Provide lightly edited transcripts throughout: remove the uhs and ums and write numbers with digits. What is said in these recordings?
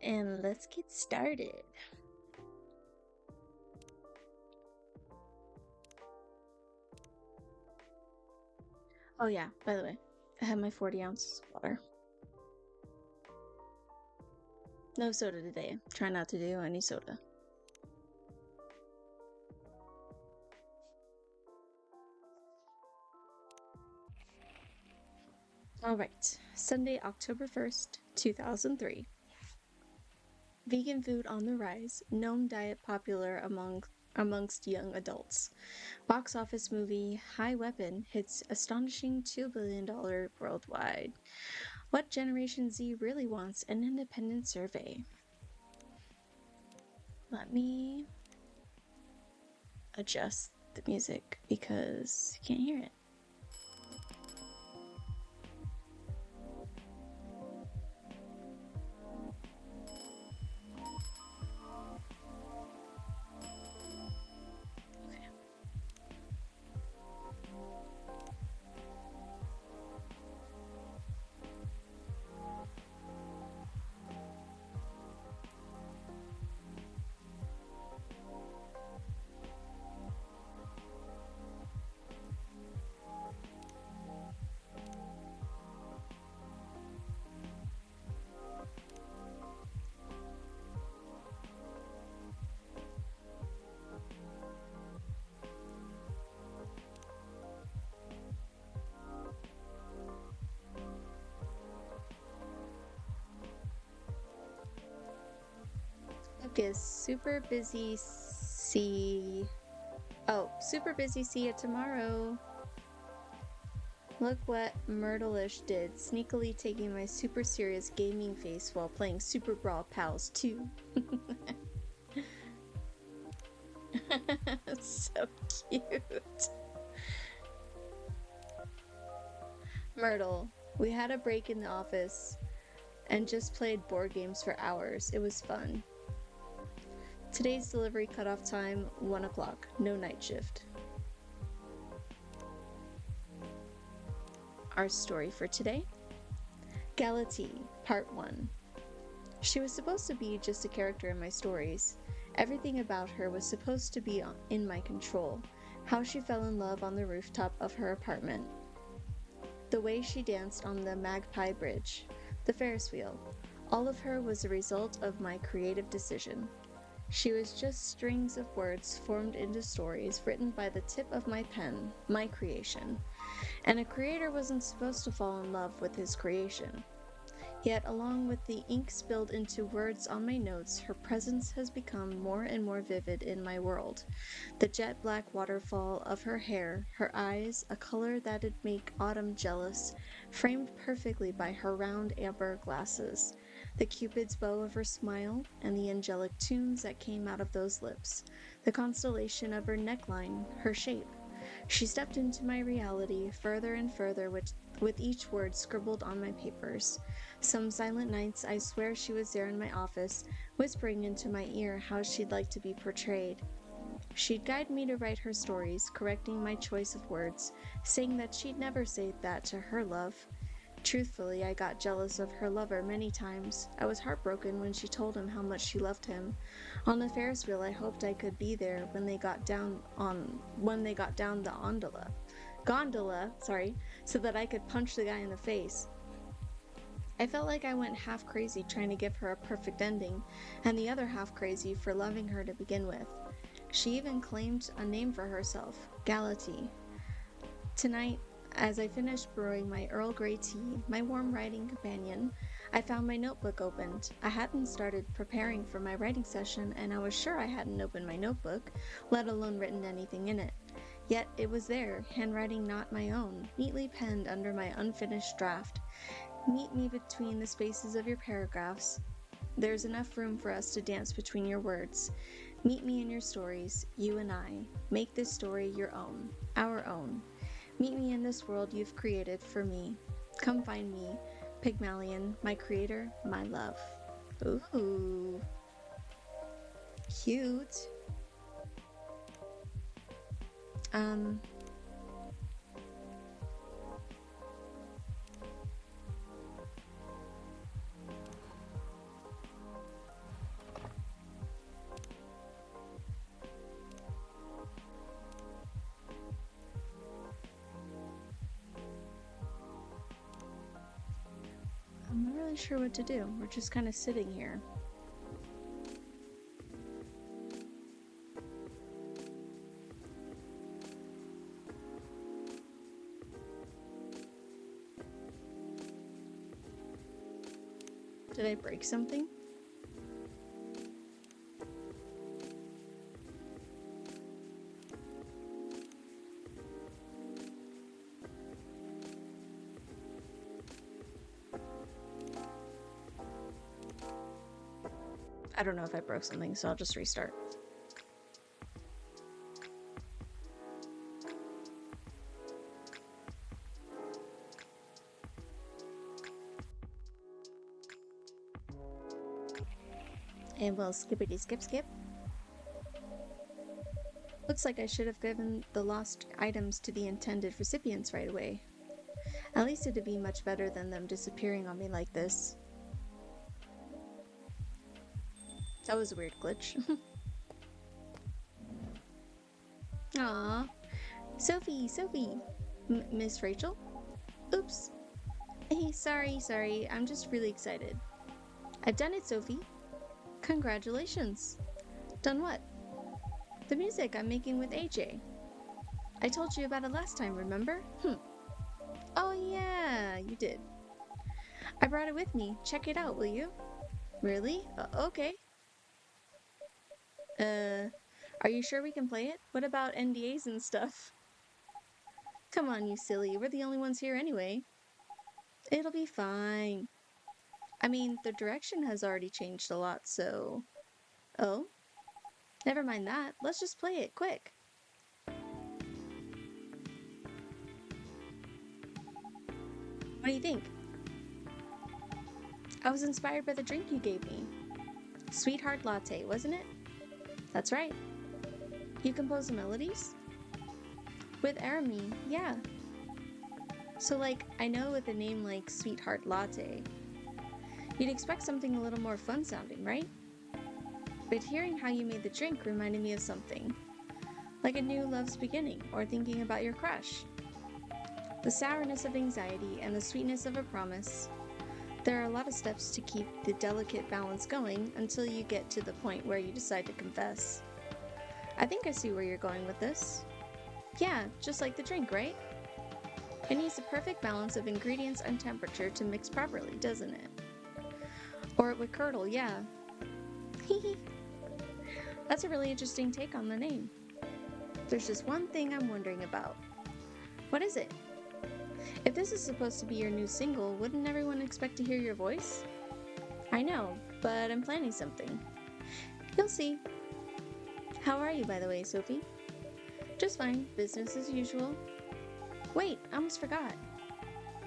and let's get started. Oh, yeah, by the way, I have my 40 ounces of water. No soda today. Try not to do any soda. All right, Sunday, October 1st, 2003. Vegan food on the rise, gnome diet popular amongst young adults. Box office movie High Weapon hits astonishing $2 billion worldwide. What Generation Z really wants an independent survey. Let me adjust the music because you can't hear it. Focus. Super busy. Super busy. See you tomorrow. Look what Myrtleish did, sneakily taking my super serious gaming face while playing Super Brawl Pals 2. So cute. Myrtle, we had a break in the office and just played board games for hours. It was fun. Today's delivery cutoff time, 1 o'clock. No night shift. Our story for today, Galatea, Part 1. She was supposed to be just a character in my stories. Everything about her was supposed to be in my control. How she fell in love on the rooftop of her apartment. The way she danced on the Magpie Bridge. The Ferris wheel. All of her was a result of my creative decision. She was just strings of words formed into stories written by the tip of my pen, my creation. And a creator wasn't supposed to fall in love with his creation. Yet, along with the ink spilled into words on my notes, her presence has become more and more vivid in my world. The jet black waterfall of her hair, her eyes, a color that'd make autumn jealous, framed perfectly by her round amber glasses. The Cupid's bow of her smile, and the angelic tunes that came out of those lips. The constellation of her neckline, her shape. She stepped into my reality further and further with each word scribbled on my papers. Some silent nights I swear she was there in my office, whispering into my ear how she'd like to be portrayed. She'd guide me to write her stories, correcting my choice of words, saying that she'd never say that to her love. Truthfully, I got jealous of her lover many times. I was heartbroken when she told him how much she loved him. On the Ferris wheel, I hoped I could be there when they got down the gondola, so that I could punch the guy in the face. I felt like I went half crazy trying to give her a perfect ending, and the other half crazy for loving her to begin with. She even claimed a name for herself, Galatea. Tonight, as I finished brewing my Earl Grey tea, my warm writing companion, I found my notebook opened. I hadn't started preparing for my writing session, and I was sure I hadn't opened my notebook, let alone written anything in it. Yet it was there, handwriting not my own, neatly penned under my unfinished draft. Meet me between the spaces of your paragraphs. There's enough room for us to dance between your words. Meet me in your stories, you and I. Make this story your own, our own. Meet me in this world you've created for me. Come find me, Pygmalion, my creator, my love. Ooh. Cute. sure what to do. We're just kind of sitting here. Did I break something? I don't know if I broke something, so I'll just restart. And we'll skippity skip skip. Looks like I should have given the lost items to the intended recipients right away. At least it'd be much better than them disappearing on me like this. That was a weird glitch. Aww. Sophie! Miss Rachel? Oops. Hey, sorry. I'm just really excited. I've done it, Sophie. Congratulations. Done what? The music I'm making with AJ. I told you about it last time, remember? Oh yeah, you did. I brought it with me. Check it out, will you? Really? Okay. Are you sure we can play it? What about NDAs and stuff? Come on, you silly. We're the only ones here anyway. It'll be fine. I mean, the direction has already changed a lot, so... Oh? Never mind that. Let's just play it, quick. What do you think? I was inspired by the drink you gave me. Sweetheart Latte, wasn't it? That's right. You compose the melodies? With Arami, yeah. So I know with a name like Sweetheart Latte, you'd expect something a little more fun sounding, right? But hearing how you made the drink reminded me of something. Like a new love's beginning, or thinking about your crush. The sourness of anxiety and the sweetness of a promise. There are a lot of steps to keep the delicate balance going until you get to the point where you decide to confess. I think I see where you're going with this. Yeah, just like the drink, right? It needs the perfect balance of ingredients and temperature to mix properly, doesn't it? Or it would curdle, yeah. Hehe. That's a really interesting take on the name. There's just one thing I'm wondering about. What is it? If this is supposed to be your new single, wouldn't everyone expect to hear your voice? I know, but I'm planning something. You'll see. How are you, by the way, Sophie? Just fine, business as usual. Wait, I almost forgot.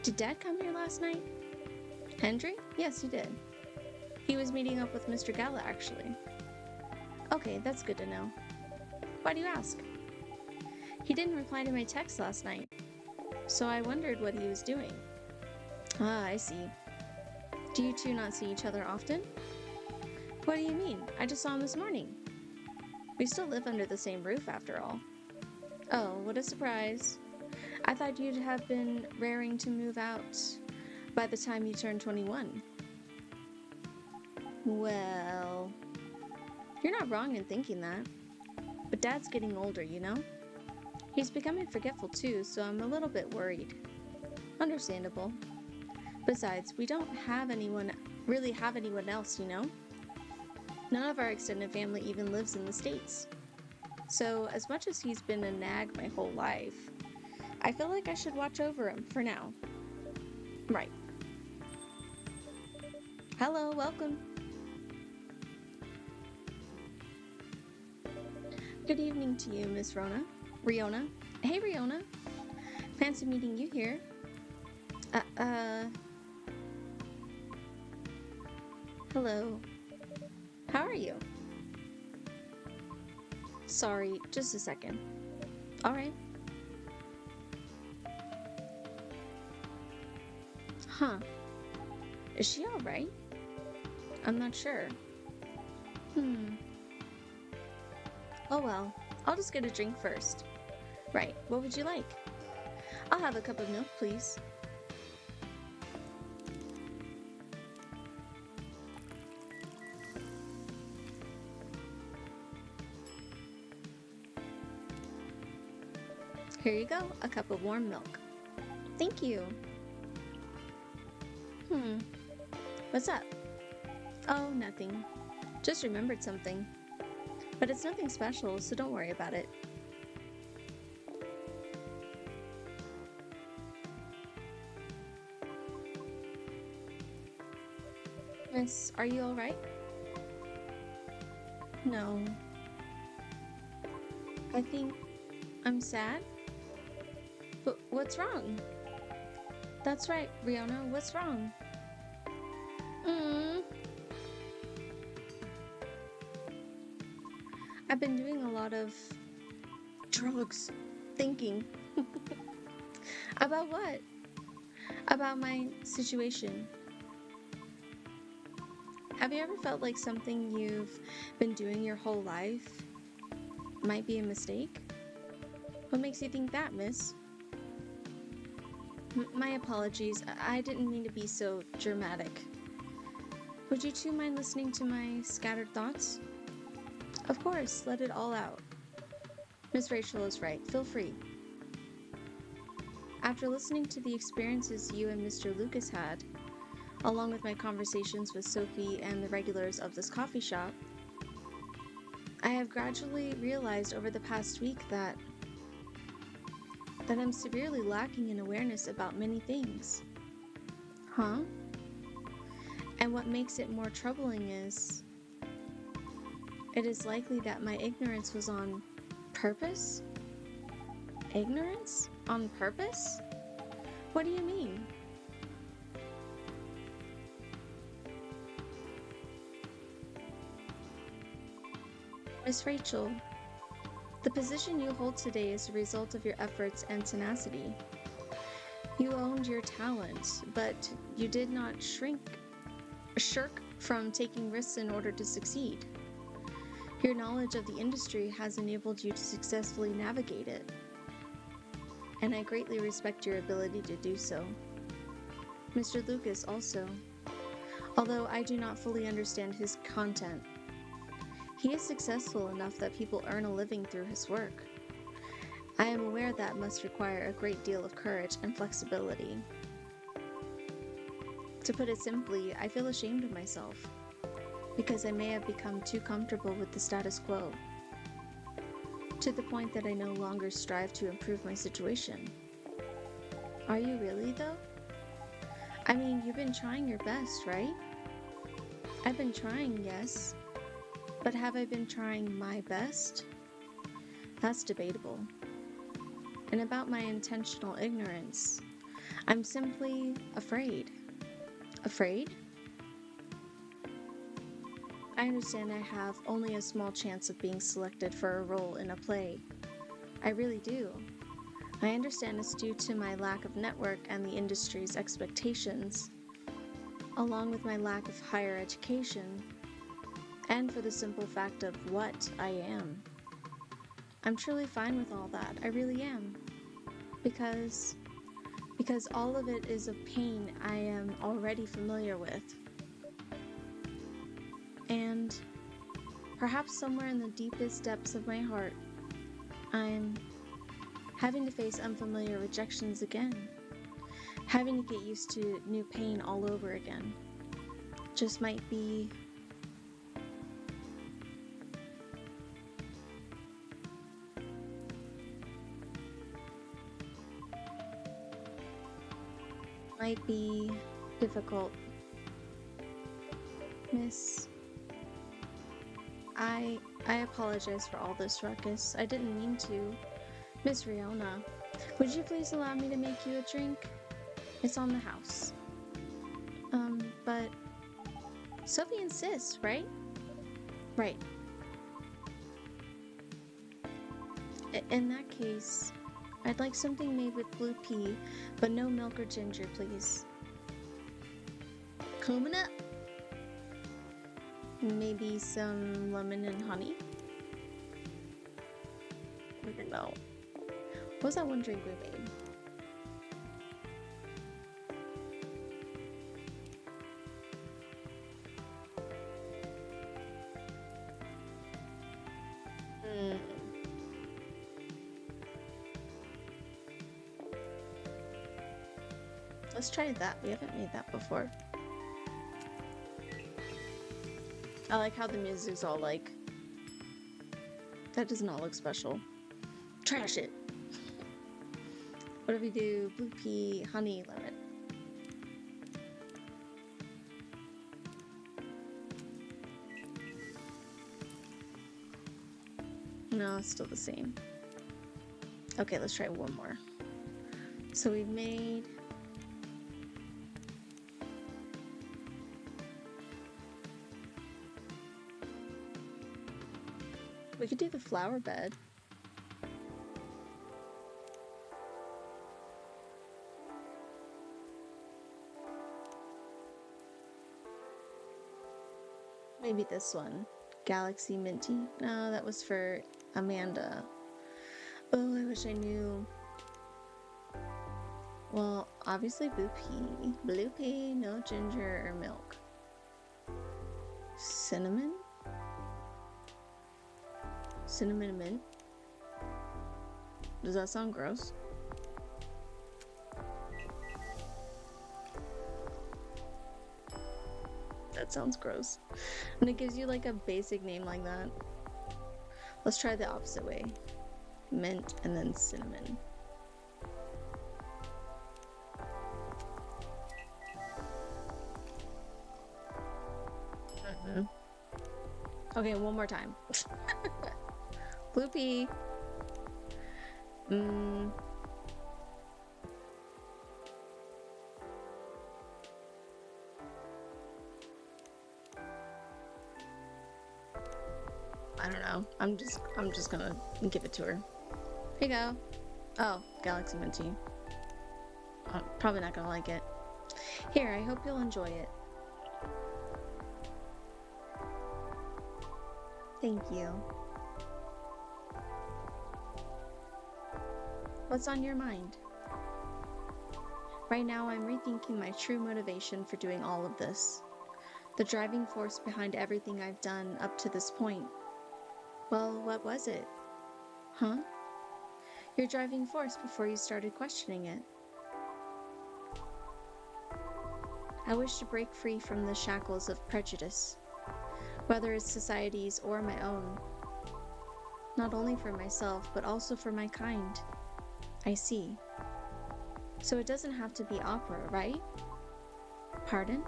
Did Dad come here last night? Hendry? Yes, he did. He was meeting up with Mr. Gala, actually. Okay, that's good to know. Why do you ask? He didn't reply to my text last night, so I wondered what he was doing. Ah, I see. Do you two not see each other often? What do you mean? I just saw him this morning. We still live under the same roof, after all. Oh, what a surprise. I thought you'd have been raring to move out by the time you turned 21. Well, you're not wrong in thinking that. But Dad's getting older, you know? He's becoming forgetful too, so I'm a little bit worried. Understandable. Besides, we don't really have anyone else, you know? None of our extended family even lives in the States. So, as much as he's been a nag my whole life, I feel like I should watch over him for now. Right. Hello, welcome. Good evening to you, Miss Riona. Hey, Riona. Fancy meeting you here. Hello. How are you? Sorry, just a second. Alright. Huh. Is she alright? I'm not sure. Oh well, I'll just get a drink first. Right, what would you like? I'll have a cup of milk, please. Here you go, a cup of warm milk. Thank you. What's up? Oh, nothing. Just remembered something. But it's nothing special, so don't worry about it. Miss, are you alright? No. I think I'm sad. But what's wrong? That's right, Riona, what's wrong? I've been doing a lot of drugs. Thinking. About what? About my situation. Have you ever felt like something you've been doing your whole life might be a mistake? What makes you think that, miss? My apologies. I didn't mean to be so dramatic. Would you two mind listening to my scattered thoughts? Of course, let it all out. Miss Rachel is right. Feel free. After listening to the experiences you and Mr. Lucas had, along with my conversations with Sophie and the regulars of this coffee shop, I have gradually realized over the past week that I'm severely lacking in awareness about many things. Huh? And what makes it more troubling is, it is likely that my ignorance was on purpose? Ignorance? On purpose? What do you mean? Miss Rachel, the position you hold today is a result of your efforts and tenacity. You owned your talent, but you did not shirk from taking risks in order to succeed. Your knowledge of the industry has enabled you to successfully navigate it, and I greatly respect your ability to do so. Mr. Lucas also, although I do not fully understand his content, he is successful enough that people earn a living through his work. I am aware that must require a great deal of courage and flexibility. To put it simply, I feel ashamed of myself, because I may have become too comfortable with the status quo, to the point that I no longer strive to improve my situation. Are you really, though? I mean, you've been trying your best, right? I've been trying, yes. But have I been trying my best? That's debatable. And about my intentional ignorance, I'm simply afraid. Afraid? I understand I have only a small chance of being selected for a role in a play. I really do. I understand it's due to my lack of network and the industry's expectations, along with my lack of higher education, and for the simple fact of what I am. I'm truly fine with all that, I really am. Because all of it is a pain I am already familiar with. And perhaps somewhere in the deepest depths of my heart, I'm having to face unfamiliar rejections again. Having to get used to new pain all over again. Just might be difficult. Miss, I apologize for all this ruckus. I didn't mean to. Miss Riona, would you please allow me to make you a drink? It's on the house. But Sophie insists, right? Right. In that case, I'd like something made with blue pea, but no milk or ginger, please. Coming up. Maybe some lemon and honey? I don't know. What was that one drink we made? Let's try that. We haven't made that before. I like how the music's all like... That does not look special. Trash it. What do we do? Blue pea, honey, lemon. No, it's still the same. Okay, let's try one more. So we've made... We could do the flower bed. Maybe this one. Galaxy Minty. No, that was for Amanda. Oh, I wish I knew. Well, obviously blue pea. Blue pea, no ginger or milk. Cinnamon? Cinnamon mint? Does that sound gross? That sounds gross. And it gives you like a basic name like that. Let's try the opposite way. Mint and then cinnamon. Okay, one more time. Blue pea. I don't know. I'm just gonna give it to her. Here you go. Oh, Galaxy Minty. Probably not gonna like it. Here, I hope you'll enjoy it. Thank you. What's on your mind? Right now, I'm rethinking my true motivation for doing all of this. The driving force behind everything I've done up to this point. Well, what was it? Huh? Your driving force before you started questioning it. I wish to break free from the shackles of prejudice, whether it's society's or my own. Not only for myself, but also for my kind. I see. So it doesn't have to be opera, right? Pardon?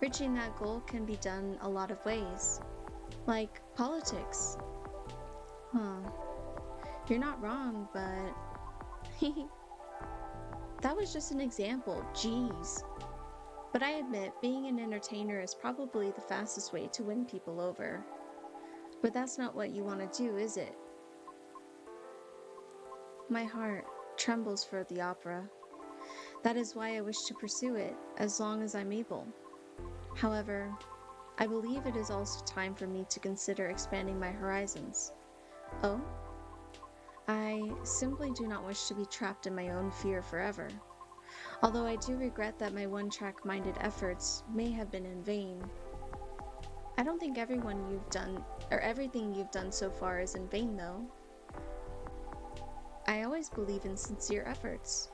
Reaching that goal can be done a lot of ways. Like politics. Huh. You're not wrong, but... That was just an example, jeez. But I admit, being an entertainer is probably the fastest way to win people over. But that's not what you want to do, is it? My heart trembles for the opera. That is why I wish to pursue it, as long as I'm able. However, I believe it is also time for me to consider expanding my horizons. Oh? I simply do not wish to be trapped in my own fear forever. Although I do regret that my one-track-minded efforts may have been in vain. I don't think everything you've done so far is in vain, though. I always believe in sincere efforts.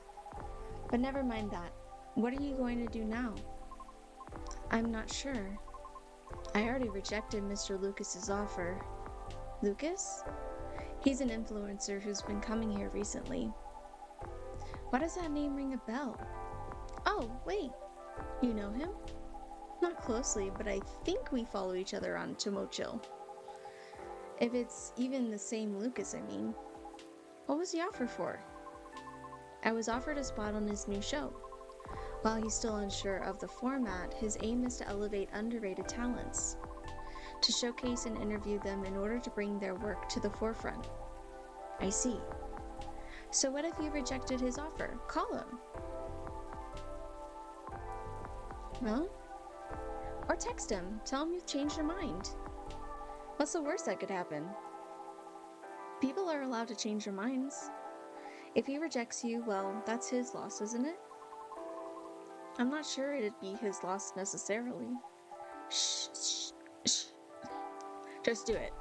But never mind that. What are you going to do now? I'm not sure. I already rejected Mr. Lucas's offer. Lucas? He's an influencer who's been coming here recently. Why does that name ring a bell? Oh, wait. You know him? Not closely, but I think we follow each other on Tomocho. If it's even the same Lucas, I mean. What was the offer for? I was offered a spot on his new show. While he's still unsure of the format, his aim is to elevate underrated talents, to showcase and interview them in order to bring their work to the forefront. I see. So what if you rejected his offer? Call him. Well? Or text him. Tell him you've changed your mind. What's the worst that could happen? People are allowed to change their minds. If he rejects you, well, that's his loss, isn't it? I'm not sure it'd be his loss necessarily. Shh, shh, shh. Just do it.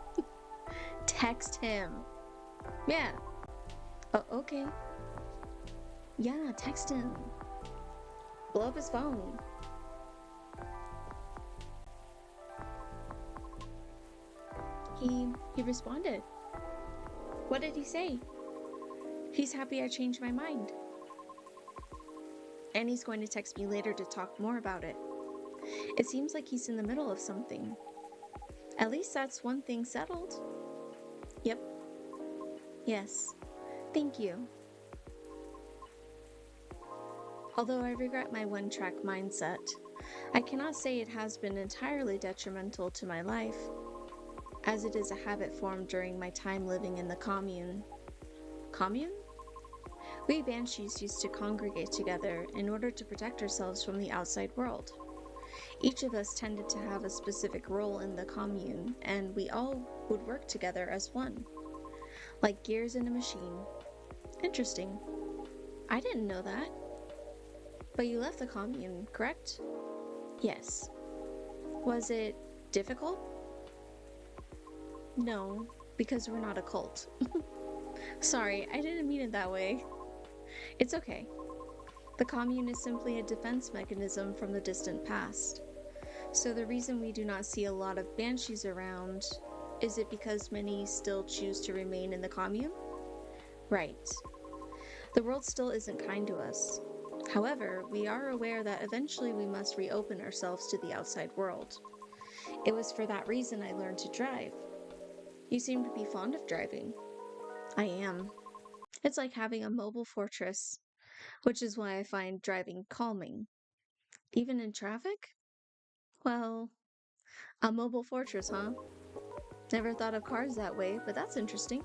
Text him. Yeah. Oh, okay. Yeah, text him. Blow up his phone. He responded. What did he say? He's happy I changed my mind. And he's going to text me later to talk more about it. It seems like he's in the middle of something. At least that's one thing settled. Yep. Yes. Thank you. Although I regret my one-track mindset, I cannot say it has been entirely detrimental to my life, as it is a habit formed during my time living in the commune. Commune? We banshees used to congregate together in order to protect ourselves from the outside world. Each of us tended to have a specific role in the commune, and we all would work together as one, like gears in a machine. Interesting. I didn't know that. But you left the commune, correct? Yes. Was it difficult? No, because we're not a cult. Sorry, I didn't mean it that way. It's okay. The commune is simply a defense mechanism from the distant past. So the reason we do not see a lot of banshees around, is it because many still choose to remain in the commune? Right. The world still isn't kind to us. However, we are aware that eventually we must reopen ourselves to the outside world. It was for that reason I learned to drive. You seem to be fond of driving. I am. It's like having a mobile fortress, which is why I find driving calming. Even in traffic? Well, a mobile fortress, huh? Never thought of cars that way, but that's interesting.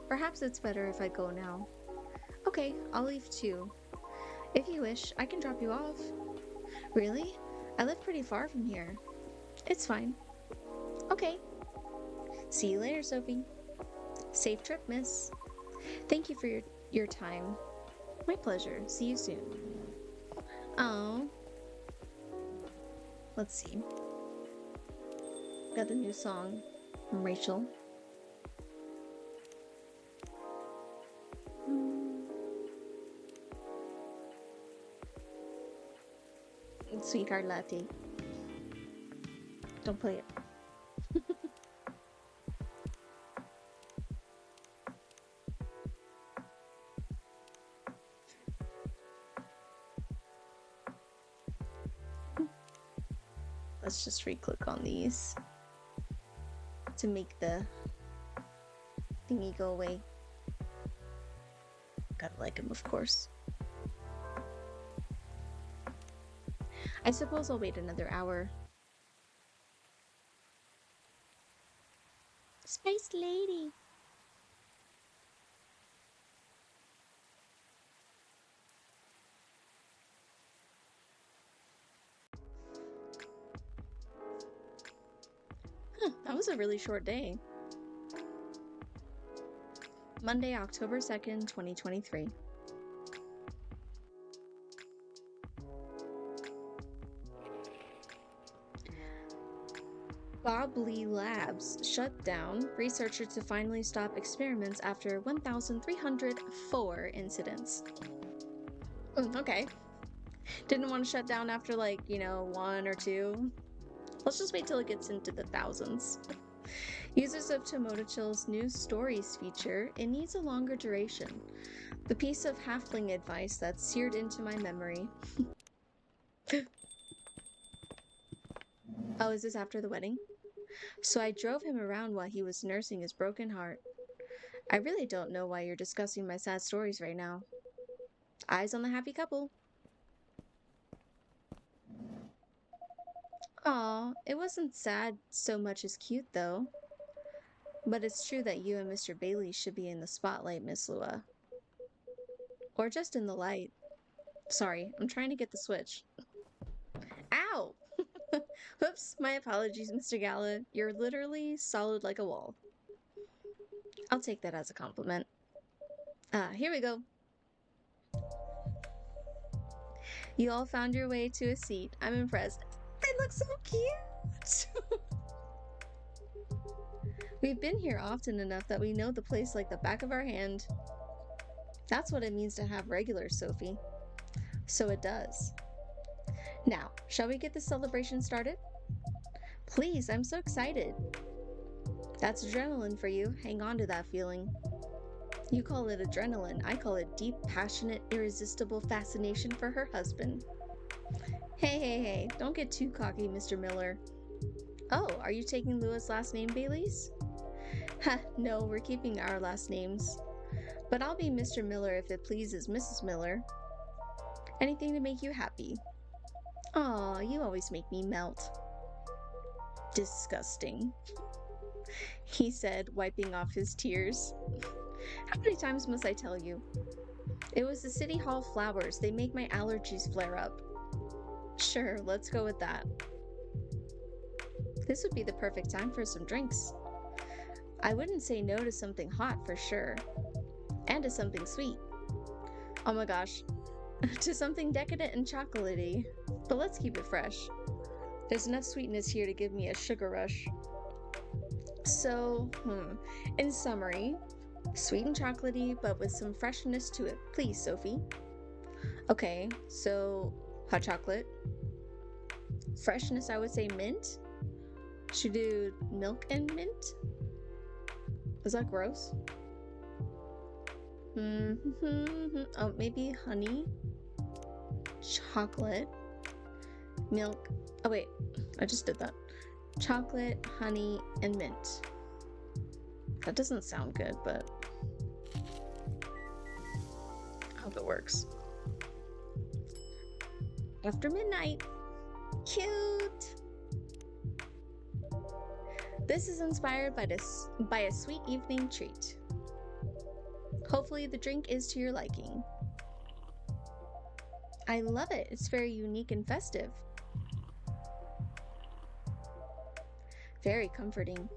Perhaps it's better if I go now. Okay, I'll leave too. If you wish, I can drop you off. Really? I live pretty far from here. It's fine. Okay. See you later, Sophie. Safe trip, miss. Thank you for your time. My pleasure. See you soon. Oh. Let's see. Got a new song from Rachel. Sweetheart latte. Don't play it. Let's just re-click on these to make the thingy go away. Gotta like him, of course. I suppose I'll wait another hour. Space lady. That was a really short day. Monday, October 2nd, 2023. Bob Lee Labs shut down, researcher to finally stop experiments after 1,304 incidents. Okay. Didn't want to shut down after, like, one or two. Let's just wait till it gets into the thousands. Users of Tomodachi's new stories feature, it needs a longer duration. The piece of halfling advice that's seared into my memory. Oh, is this after the wedding? So I drove him around while he was nursing his broken heart. I really don't know why you're discussing my sad stories right now. Eyes on the happy couple. Aw, it wasn't sad so much as cute, though. But it's true that you and Mr. Bailey should be in the spotlight, Miss Lua. Or just in the light. Sorry, I'm trying to get the switch. Ow! Whoops, my apologies, Mr. Gala. You're literally solid like a wall. I'll take that as a compliment. Here we go. You all found your way to a seat. I'm impressed. They look so cute! We've been here often enough that we know the place like the back of our hand. That's what it means to have regular, Sophie. So it does. Now, shall we get the celebration started? Please, I'm so excited. That's adrenaline for you. Hang on to that feeling. You call it adrenaline. I call it deep, passionate, irresistible fascination for her husband. Hey, don't get too cocky, Mr. Miller. Oh, are you taking Lua's last name, Baileys? Ha, no, we're keeping our last names. But I'll be Mr. Miller if it pleases Mrs. Miller. Anything to make you happy. Aw, you always make me melt. Disgusting, he said, wiping off his tears. How many times must I tell you? It was the City Hall flowers. They make my allergies flare up. Sure, let's go with that. This would be the perfect time for some drinks. I wouldn't say no to something hot for sure. And to something sweet. Oh my gosh. To something decadent and chocolatey. But let's keep it fresh. There's enough sweetness here to give me a sugar rush. So, in summary, sweet and chocolatey, but with some freshness to it. Please, Sophie. Okay, so hot chocolate. Freshness, I would say mint. Should we do milk and mint? Is that gross? Oh, maybe honey, chocolate, milk. Oh wait, I just did that. Chocolate, honey, and mint. That doesn't sound good, but I hope it works. After midnight. Cute! This is inspired by a sweet evening treat. Hopefully the drink is to your liking. I love it. It's very unique and festive. Very comforting.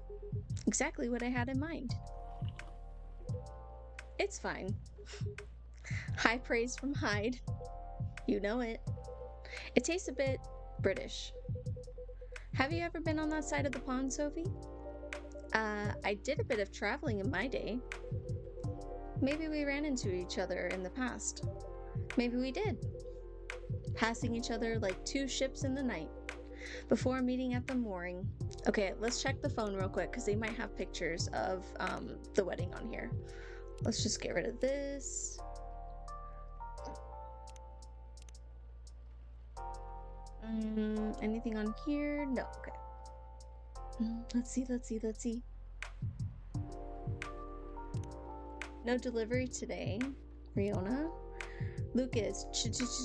Exactly what I had in mind. It's fine. High praise from Hyde. You know it. It tastes a bit British. Have you ever been on that side of the pond, Sophie? I did a bit of traveling in my day. Maybe we ran into each other in the past. Maybe we did. Passing each other like two ships in the night. Before meeting at the mooring. Okay, let's check the phone real quick because they might have pictures of the wedding on here. Let's just get rid of this. Anything on here? No, okay. Let's see. No delivery today. Riona. Lucas,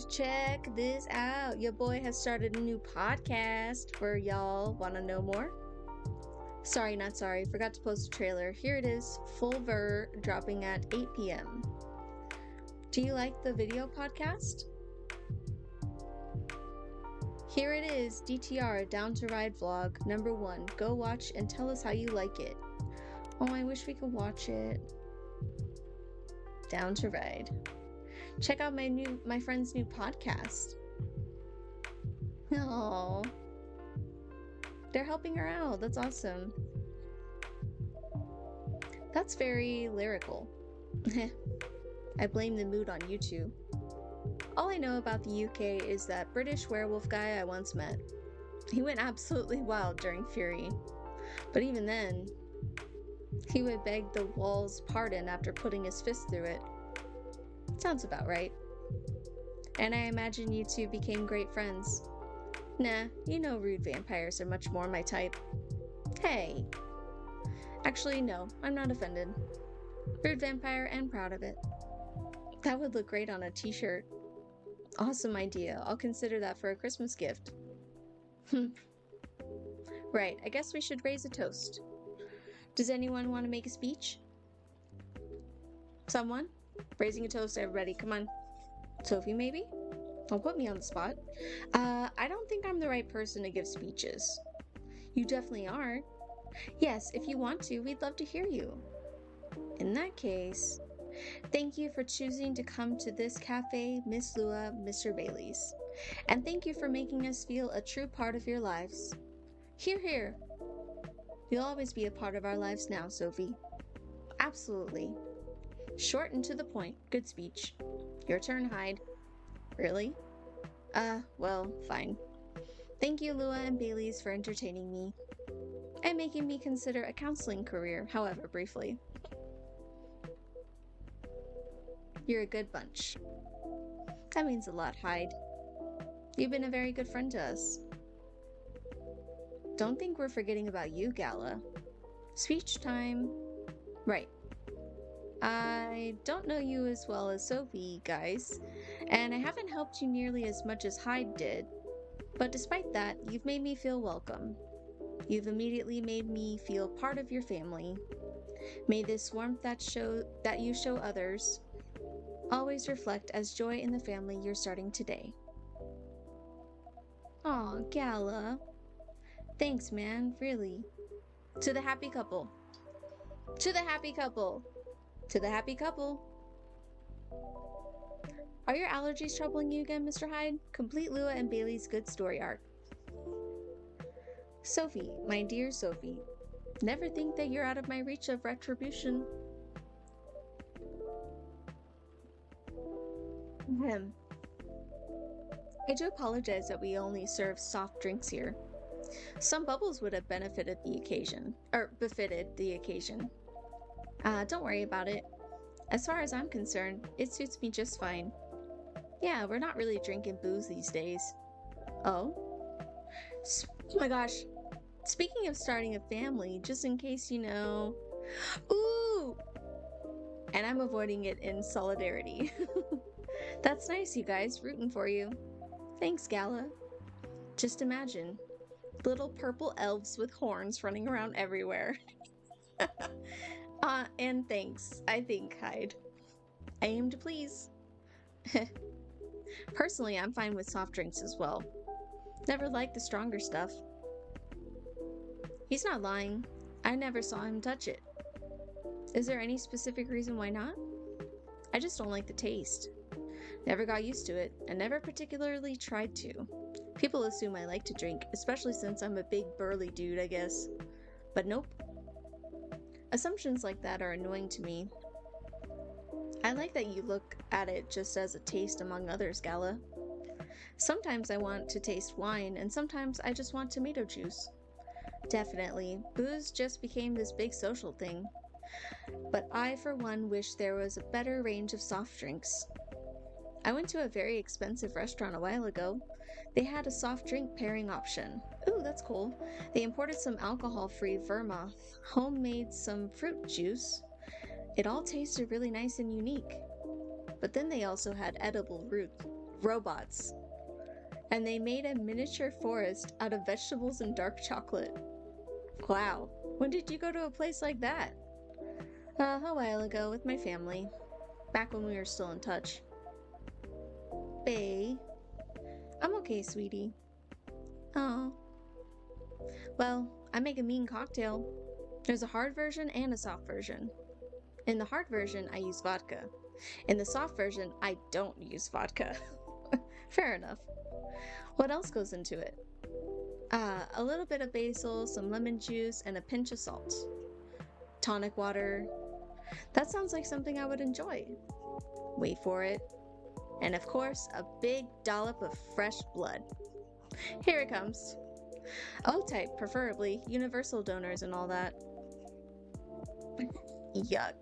check this out. Your boy has started a new podcast for y'all. Wanna know more? Sorry, not sorry. Forgot to post a trailer. Here it is, full ver, dropping at 8 p.m. Do you like the video podcast? Here it is, DTR, Down to Ride vlog, number 1. Go watch and tell us how you like it. Oh, I wish we could watch it. Down to Ride. Check out my friend's new podcast. Oh, they're helping her out. That's awesome. That's very lyrical. I blame the mood on YouTube. All I know about the UK is that British werewolf guy I once met. He went absolutely wild during Fury. But even then, he would beg the wall's pardon after putting his fist through it. Sounds about right. And I imagine you two became great friends. Nah, you know rude vampires are much more my type. Hey. Actually, no, I'm not offended. Rude vampire and proud of it. That would look great on a t-shirt. Awesome idea. I'll consider that for a Christmas gift. Right, I guess we should raise a toast. Does anyone want to make a speech? Someone? Raising a toast, everybody. Come on. Sophie, maybe? Don't put me on the spot. I don't think I'm the right person to give speeches. You definitely are. Yes, if you want to, we'd love to hear you. In that case, thank you for choosing to come to this cafe, Miss Lua, Mr. Baileys. And thank you for making us feel a true part of your lives. Hear, hear. You'll always be a part of our lives now, Sophie. Absolutely. Short and to the point. Good speech. Your turn, Hyde. Really? Well, fine. Thank you, Lua and Baileys, for entertaining me and making me consider a counseling career, however briefly. You're a good bunch. That means a lot, Hyde. You've been a very good friend to us. Don't think we're forgetting about you, Gala. Speech time. Right. I don't know you as well as Sophie, guys, and I haven't helped you nearly as much as Hyde did. But despite that, you've made me feel welcome. You've immediately made me feel part of your family. May this warmth that you show others always reflect as joy in the family you're starting today. Aw, Gala. Thanks, man, really. To the happy couple. To the happy couple. To the happy couple. Are your allergies troubling you again, Mr. Hyde? Complete Lua and Bailey's good story arc. Sophie, my dear Sophie, never think that you're out of my reach of retribution. Ahem. I do apologize that we only serve soft drinks here. Some bubbles would have befitted the occasion. Don't worry about it. As far as I'm concerned, it suits me just fine. Yeah, we're not really drinking booze these days. Oh? Oh my gosh. Speaking of starting a family, just in case you know... Ooh! And I'm avoiding it in solidarity. That's nice, you guys. Rooting for you. Thanks, Gala. Just imagine. Little purple elves with horns running around everywhere. And thanks, I think, Hyde. I aim to please. Personally, I'm fine with soft drinks as well. Never liked the stronger stuff. He's not lying. I never saw him touch it. Is there any specific reason why not? I just don't like the taste. Never got used to it, and never particularly tried to. People assume I like to drink, especially since I'm a big burly dude, I guess. But nope. Assumptions like that are annoying to me. I like that you look at it just as a taste among others, Gala. Sometimes I want to taste wine, and sometimes I just want tomato juice. Definitely, booze just became this big social thing. But I, for one, wish there was a better range of soft drinks. I went to a very expensive restaurant a while ago. They had a soft drink pairing option. Ooh, that's cool. They imported some alcohol-free vermouth, homemade some fruit juice. It all tasted really nice and unique. But then they also had edible robots. And they made a miniature forest out of vegetables and dark chocolate. Wow, when did you go to a place like that? A while ago with my family. Back when we were still in touch. Bae. I'm okay, sweetie. Oh. Well, I make a mean cocktail. There's a hard version and a soft version. In the hard version, I use vodka. In the soft version, I don't use vodka. Fair enough. What else goes into it? A little bit of basil, some lemon juice, and a pinch of salt. Tonic water. That sounds like something I would enjoy. Wait for it. And of course, a big dollop of fresh blood. Here it comes. O-type, preferably. Universal donors and all that. Yuck.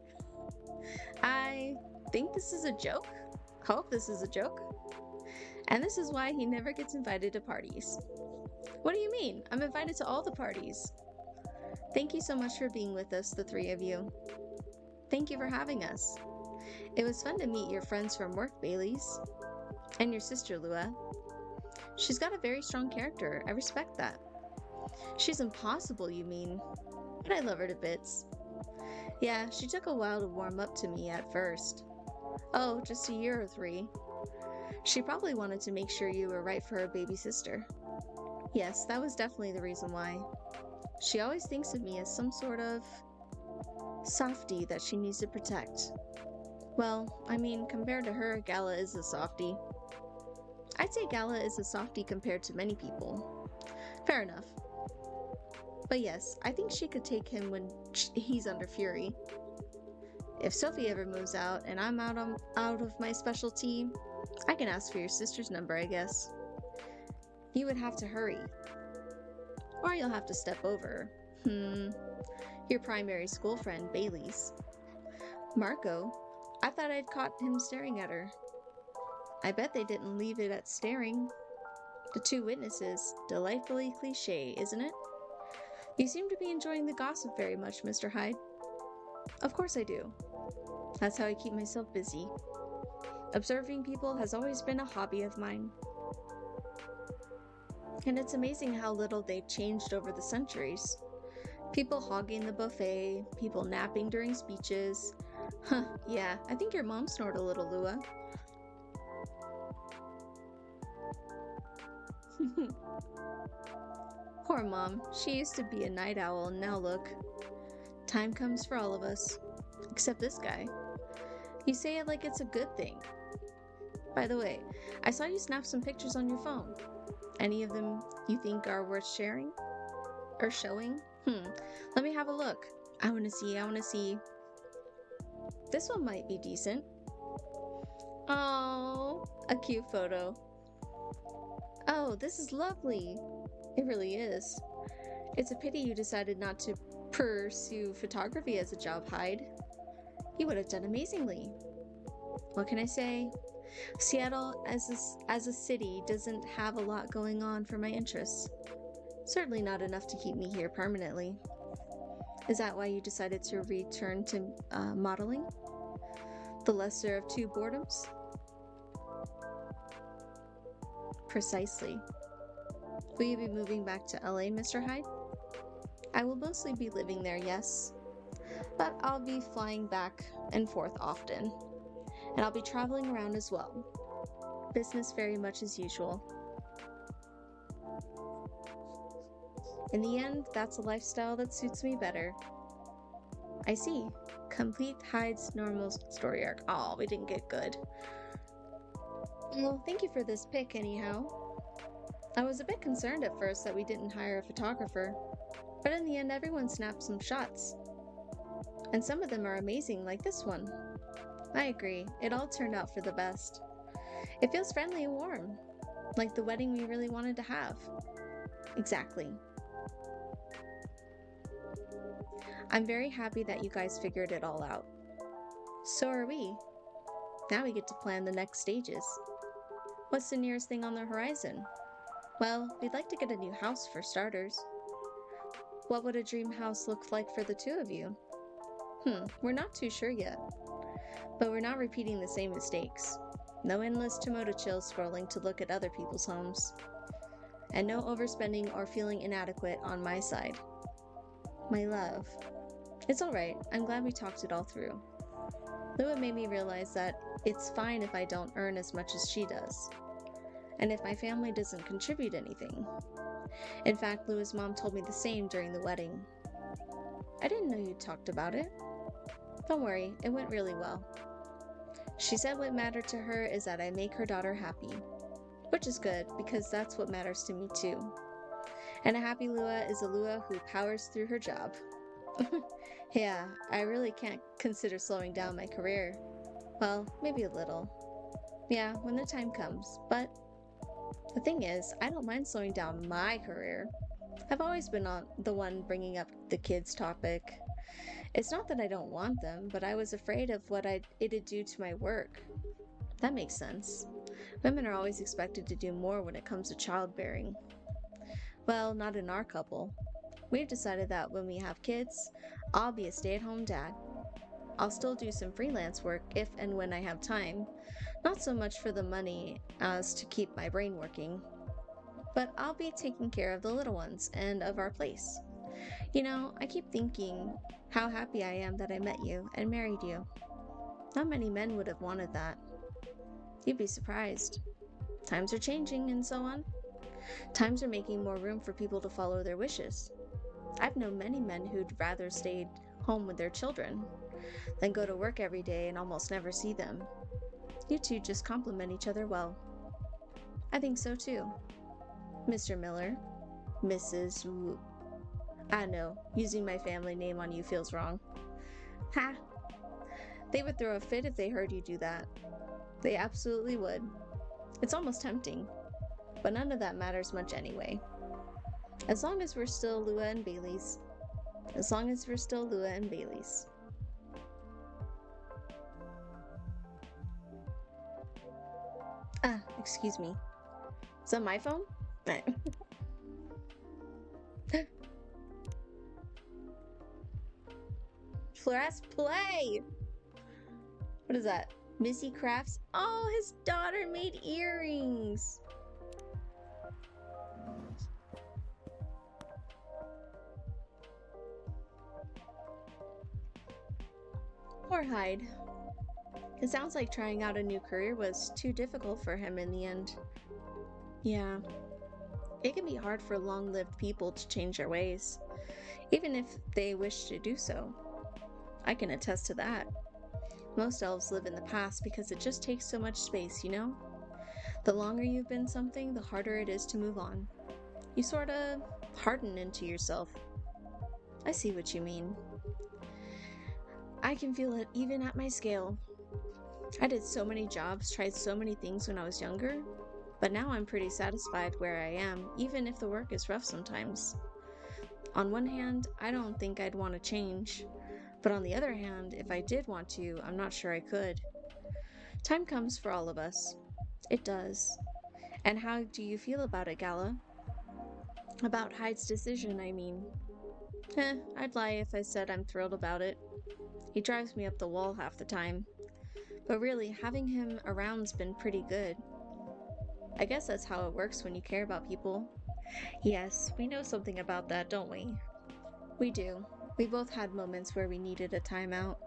I think this is a joke. Hope this is a joke. And this is why he never gets invited to parties. What do you mean? I'm invited to all the parties. Thank you so much for being with us, the three of you. Thank you for having us. It was fun to meet your friends from work, Baileys. And your sister, Lua. She's got a very strong character. I respect that. She's impossible, you mean? But I love her to bits. Yeah, she took a while to warm up to me at first. Oh, just a year or 3. She probably wanted to make sure you were right for her baby sister. Yes, that was definitely the reason why. She always thinks of me as some sort of softie that she needs to protect. Well, I mean, compared to her, Gala is a softie. I'd say Gala is a softie compared to many people. Fair enough. But yes, I think she could take him when he's under fury. If Sophie ever moves out and I'm out of my specialty, I can ask for your sister's number, I guess. You would have to hurry, or you'll have to step over. Your primary school friend, Bailey's. Marco? I thought I'd caught him staring at her. I bet they didn't leave it at staring. The two witnesses. Delightfully cliche, isn't it? You seem to be enjoying the gossip very much, Mr. Hyde. Of course I do. That's how I keep myself busy. Observing people has always been a hobby of mine. And it's amazing how little they've changed over the centuries. People hogging the buffet, people napping during speeches. Yeah, I think your mom snored a little, Lua. Poor mom, she used to be a night owl, and now look. Time comes for all of us. Except this guy. You say it like it's a good thing. By the way, I saw you snap some pictures on your phone. Any of them you think are worth sharing? Or showing? Let me have a look. I wanna see. This one might be decent. Oh, a cute photo. Oh, this is lovely. It really is. It's a pity you decided not to pursue photography as a job, Hyde. You would have done amazingly. What can I say? Seattle as a city doesn't have a lot going on for my interests. Certainly not enough to keep me here permanently. Is that why you decided to return to modeling? The lesser of two boredoms? Precisely. Will you be moving back to LA, Mr. Hyde? I will mostly be living there, yes. But I'll be flying back and forth often. And I'll be traveling around as well. Business very much as usual. In the end, that's a lifestyle that suits me better. I see. Complete Hyde's normal story arc. Oh, we didn't get good. Well, thank you for this pic anyhow. I was a bit concerned at first that we didn't hire a photographer, but in the end everyone snapped some shots. And some of them are amazing, like this one. I agree, it all turned out for the best. It feels friendly and warm, like the wedding we really wanted to have. Exactly. I'm very happy that you guys figured it all out. So are we. Now we get to plan the next stages. What's the nearest thing on the horizon? Well, we'd like to get a new house for starters. What would a dream house look like for the two of you? We're not too sure yet. But we're not repeating the same mistakes. No endless tomato chill scrolling to look at other people's homes. And no overspending or feeling inadequate on my side. My love. It's alright, I'm glad we talked it all through. Lua made me realize that it's fine if I don't earn as much as she does. And if my family doesn't contribute anything. In fact, Lua's mom told me the same during the wedding. I didn't know you talked about it. Don't worry, it went really well. She said what mattered to her is that I make her daughter happy. Which is good, because that's what matters to me too. And a happy Lua is a Lua who powers through her job. Yeah, I really can't consider slowing down my career. Well, maybe a little. Yeah, when the time comes, but the thing is, I don't mind slowing down my career. I've always been the one bringing up the kids topic. It's not that I don't want them, but I was afraid of what it'd do to my work. That makes sense. Women are always expected to do more when it comes to childbearing. Well, not in our couple. We've decided that when we have kids, I'll be a stay-at-home dad. I'll still do some freelance work if and when I have time, not so much for the money as to keep my brain working. But I'll be taking care of the little ones and of our place. You know, I keep thinking how happy I am that I met you and married you. Not many men would have wanted that. You'd be surprised. Times are changing and so on. Times are making more room for people to follow their wishes. I've known many men who'd rather stay home with their children than go to work every day and almost never see them. You two just complement each other well. I think so too. Mr. Miller, Mrs. I know, using my family name on you feels wrong. Ha! They would throw a fit if they heard you do that. They absolutely would. It's almost tempting, but none of that matters much anyway. As long as we're still Lua and Bailey's. As long as we're still Lua and Bailey's. Ah, excuse me. Is that my phone? Flores, play! What is that? Missy Crafts? Oh, his daughter made earrings! Poor Hyde. It sounds like trying out a new career was too difficult for him in the end. Yeah, it can be hard for long-lived people to change their ways, even if they wish to do so. I can attest to that. Most elves live in the past because it just takes so much space, you know? The longer you've been something, the harder it is to move on. You sorta harden into yourself. I see what you mean. I can feel it even at my scale. I did so many jobs, tried so many things when I was younger, but now I'm pretty satisfied where I am, even if the work is rough sometimes. On one hand, I don't think I'd want to change, but on the other hand, if I did want to, I'm not sure I could. Time comes for all of us. It does. And how do you feel about it, Gala? About Hyde's decision, I mean. I'd lie if I said I'm thrilled about it. He drives me up the wall half the time. But really, having him around's been pretty good. I guess that's how it works when you care about people. Yes, we know something about that, don't we? We do. We both had moments where we needed a timeout,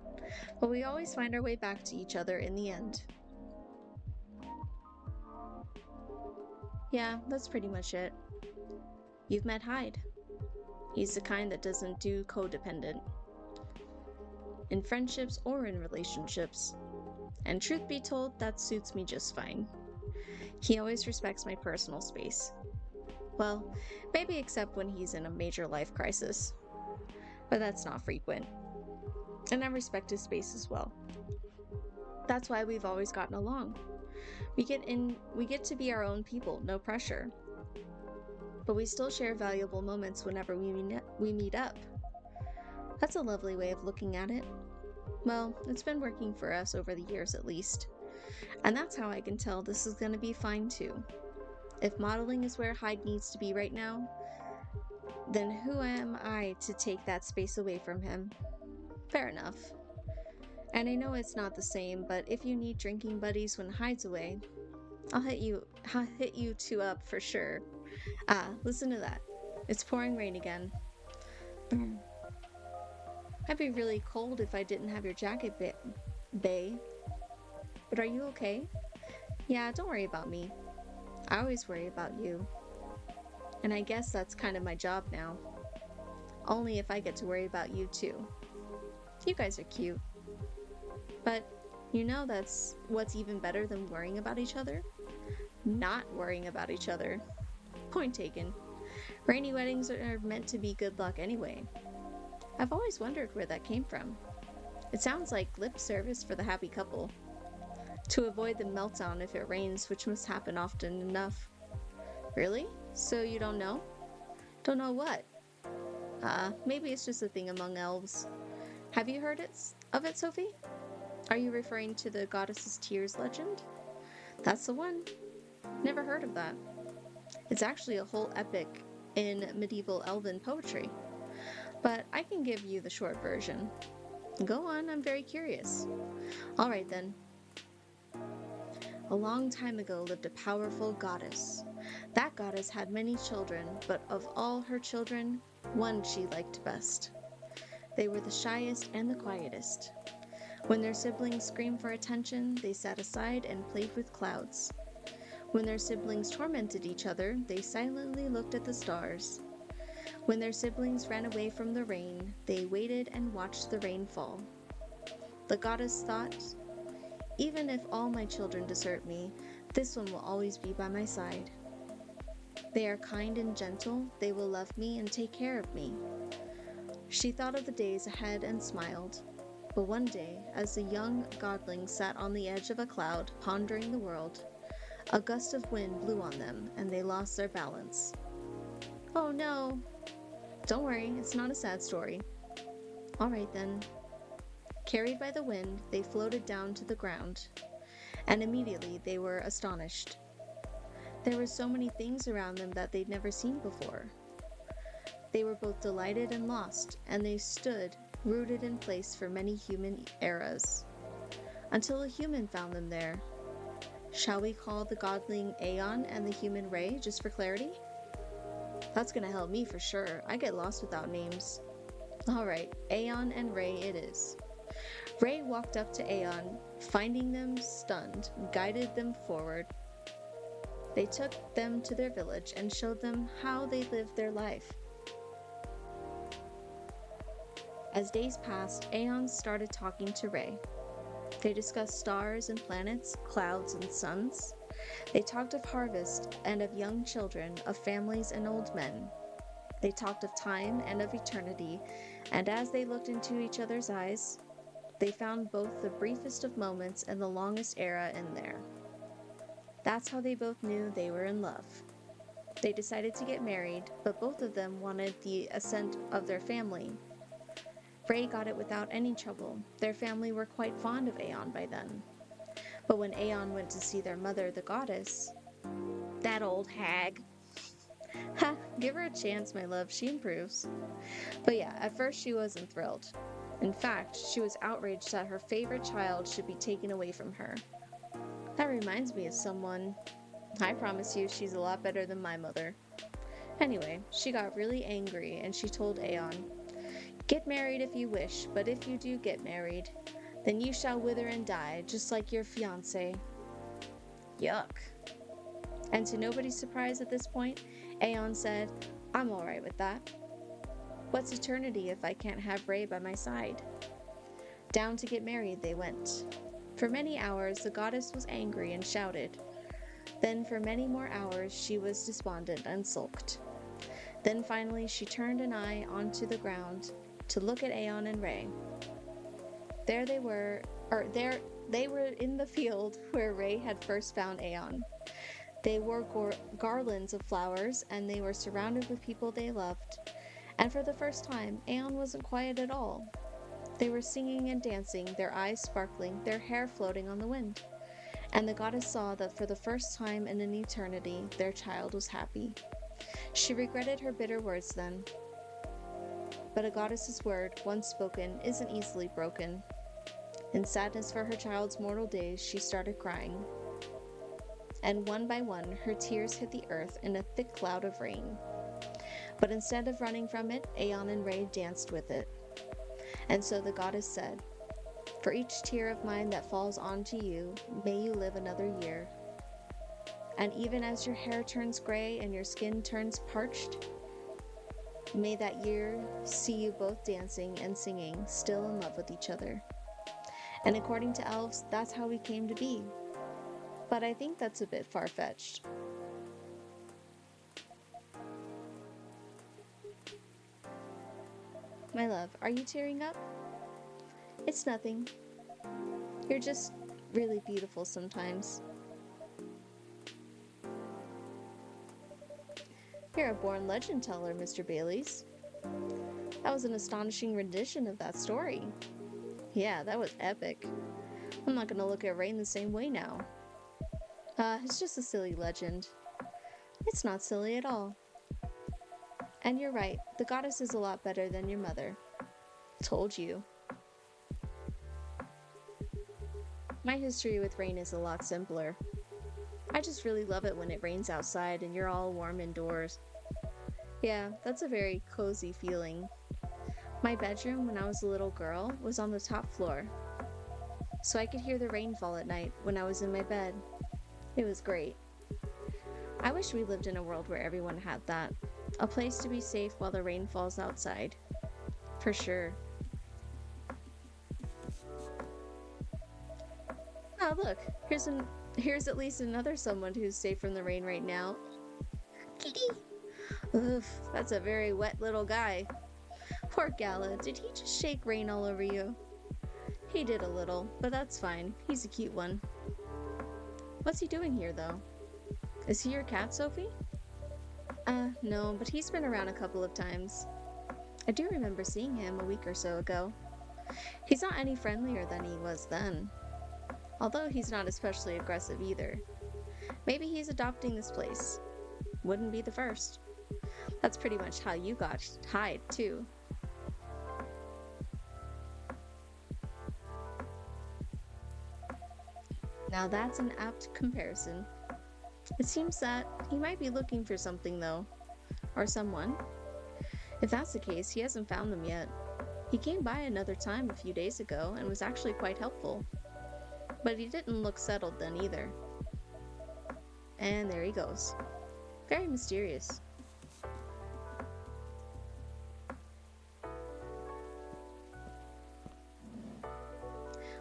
but we always find our way back to each other in the end. Yeah, that's pretty much it. You've met Hyde. He's the kind that doesn't do codependent. In friendships or in relationships. And truth be told, that suits me just fine. He always respects my personal space. Well, maybe except when he's in a major life crisis. But that's not frequent. And I respect his space as well. That's why we've always gotten along. We get to be our own people, no pressure. But we still share valuable moments whenever we meet up. That's a lovely way of looking at it. Well, it's been working for us over the years at least. And that's how I can tell this is going to be fine too. If modeling is where Hyde needs to be right now, then who am I to take that space away from him? Fair enough. And I know it's not the same, but if you need drinking buddies when Hyde's away, I'll hit you two up for sure. Ah, listen to that. It's pouring rain again. I'd be really cold if I didn't have your jacket, Bay. But are you okay? Yeah, don't worry about me. I always worry about you. And I guess that's kind of my job now. Only if I get to worry about you too. You guys are cute. But you know that's what's even better than worrying about each other? Not worrying about each other. Point taken. Rainy weddings are meant to be good luck anyway. I've always wondered where that came from. It sounds like lip service for the happy couple. To avoid the meltdown if it rains, which must happen often enough. Really? So you don't know? Don't know what? Maybe it's just a thing among elves. Have you heard of it, Sophie? Are you referring to the Goddess's Tears legend? That's the one. Never heard of that. It's actually a whole epic in medieval elven poetry. But I can give you the short version. Go on, I'm very curious. Alright then. A long time ago lived a powerful goddess. That goddess had many children, but of all her children, one she liked best. They were the shyest and the quietest. When their siblings screamed for attention, they sat aside and played with clouds. When their siblings tormented each other, they silently looked at the stars. When their siblings ran away from the rain, they waited and watched the rain fall. The goddess thought, even if all my children desert me, this one will always be by my side. They are kind and gentle, they will love me and take care of me. She thought of the days ahead and smiled. But one day, as the young godling sat on the edge of a cloud, pondering the world, a gust of wind blew on them, and they lost their balance. Oh no! Don't worry, it's not a sad story. All right then. Carried by the wind, they floated down to the ground, and immediately they were astonished. There were so many things around them that they'd never seen before. They were both delighted and lost, and they stood rooted in place for many human eras, until a human found them there. Shall we call the godling Aeon and the human Ray, just for clarity? That's gonna help me for sure. I get lost without names. Alright, Aeon and Ray it is. Ray walked up to Aeon, finding them stunned, guided them forward. They took them to their village and showed them how they lived their life. As days passed, Aeon started talking to Ray. They discussed stars and planets, clouds and suns. They talked of harvest and of young children, of families and old men. They talked of time and of eternity, and as they looked into each other's eyes, they found both the briefest of moments and the longest era in there. That's how they both knew they were in love. They decided to get married, but both of them wanted the assent of their family. Ray got it without any trouble. Their family were quite fond of Aeon by then. But when Aeon went to see their mother, the goddess, that old hag. Ha, give her a chance, my love, she improves. But yeah, at first she wasn't thrilled. In fact, she was outraged that her favorite child should be taken away from her. That reminds me of someone. I promise you, she's a lot better than my mother. Anyway, she got really angry and she told Aeon, "Get married if you wish, but if you do get married, then you shall wither and die, just like your fiancé." Yuck. And to nobody's surprise at this point, Aeon said, "I'm alright with that. What's eternity if I can't have Ray by my side?" Down to get married they went. For many hours the goddess was angry and shouted. Then for many more hours she was despondent and sulked. Then finally she turned an eye onto the ground to look at Aeon and Ray. There they were in the field where Ray had first found Aeon. They wore garlands of flowers, and they were surrounded with people they loved. And for the first time, Aeon wasn't quiet at all. They were singing and dancing, their eyes sparkling, their hair floating on the wind. And the goddess saw that for the first time in an eternity, their child was happy. She regretted her bitter words then. But a goddess's word, once spoken, isn't easily broken. In sadness for her child's mortal days, she started crying. And one by one, her tears hit the earth in a thick cloud of rain. But instead of running from it, Aeon and Ray danced with it. And so the goddess said, "For each tear of mine that falls onto you, may you live another year. And even as your hair turns gray and your skin turns parched, may that year see you both dancing and singing, still in love with each other." And according to elves, that's how we came to be. But I think that's a bit far-fetched. My love, are you tearing up? It's nothing. You're just really beautiful sometimes. You're a born legend teller, Mr. Baileys. That was an astonishing rendition of that story. Yeah, that was epic. I'm not gonna look at Rain the same way now. It's just a silly legend. It's not silly at all. And you're right, the goddess is a lot better than your mother. Told you. My history with rain is a lot simpler. I just really love it when it rains outside and you're all warm indoors. Yeah, that's a very cozy feeling. My bedroom when I was a little girl was on the top floor, so I could hear the rain fall at night when I was in my bed. It was great. I wish we lived in a world where everyone had that. A place to be safe while the rain falls outside. For sure. Oh look, here's at least another someone who's safe from the rain right now. Kitty! Oof, that's a very wet little guy. Poor Gala, did he just shake rain all over you? He did a little, but that's fine. He's a cute one. What's he doing here, though? Is he your cat, Sophie? No, but he's been around a couple of times. I do remember seeing him a week or so ago. He's not any friendlier than he was then. Although he's not especially aggressive either. Maybe he's adopting this place. Wouldn't be the first. That's pretty much how you got Hyde, too. Now that's an apt comparison. It seems that he might be looking for something, though. Or someone. If that's the case, he hasn't found them yet. He came by another time a few days ago and was actually quite helpful. But he didn't look settled then either. And there he goes. Very mysterious.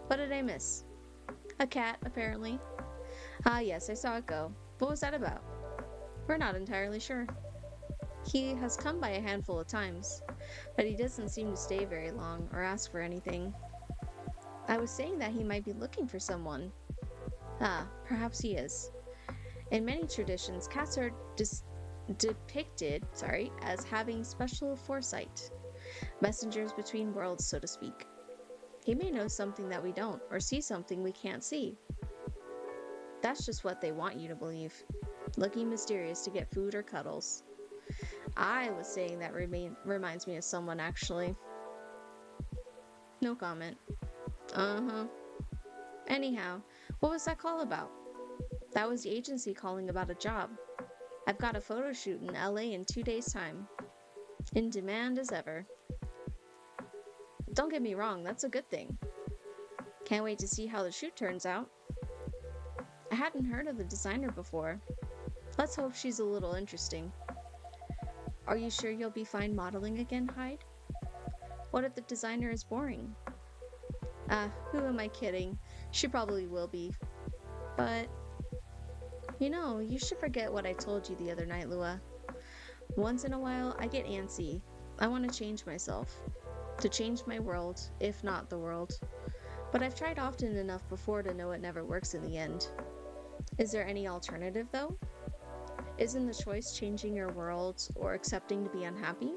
What did I miss? A cat, apparently. Ah, yes, I saw it go. What was that about? We're not entirely sure. He has come by a handful of times, but he doesn't seem to stay very long or ask for anything. I was saying that he might be looking for someone. Ah, perhaps he is. In many traditions, cats are depicted as having special foresight, messengers between worlds, so to speak. He may know something that we don't, or see something we can't see. That's just what they want you to believe. Looking mysterious to get food or cuddles. I was saying that reminds me of someone, actually. No comment. Uh-huh. Anyhow, what was that call about? That was the agency calling about a job. I've got a photo shoot in LA in 2 days' time. In demand as ever. Don't get me wrong, that's a good thing. Can't wait to see how the shoot turns out. I hadn't heard of the designer before. Let's hope she's a little interesting. Are you sure you'll be fine modeling again, Hyde? What if the designer is boring? Who am I kidding? She probably will be. But, you should forget what I told you the other night, Lua. Once in a while, I get antsy. I want to change myself. To change my world, if not the world. But I've tried often enough before to know it never works in the end. Is there any alternative, though? Isn't the choice changing your world or accepting to be unhappy?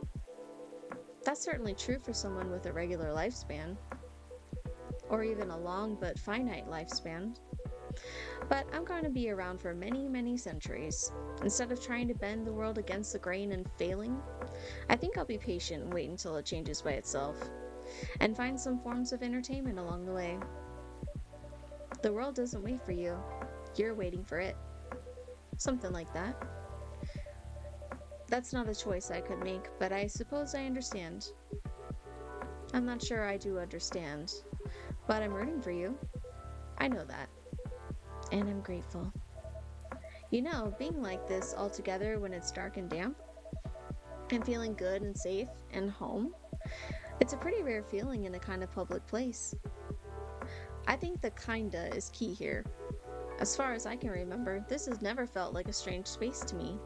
That's certainly true for someone with a regular lifespan. Or even a long but finite lifespan. But I'm going to be around for many, many centuries. Instead of trying to bend the world against the grain and failing, I think I'll be patient and wait until it changes by itself, and find some forms of entertainment along the way. The world doesn't wait for you. You're waiting for it. Something like that. That's not a choice I could make, but I suppose I understand. I'm not sure I do understand, but I'm rooting for you. I know that. And I'm grateful. Being like this all together when it's dark and damp, and feeling good and safe and home, it's a pretty rare feeling in a kind of public place. I think the kinda is key here. As far as I can remember, this has never felt like a strange space to me.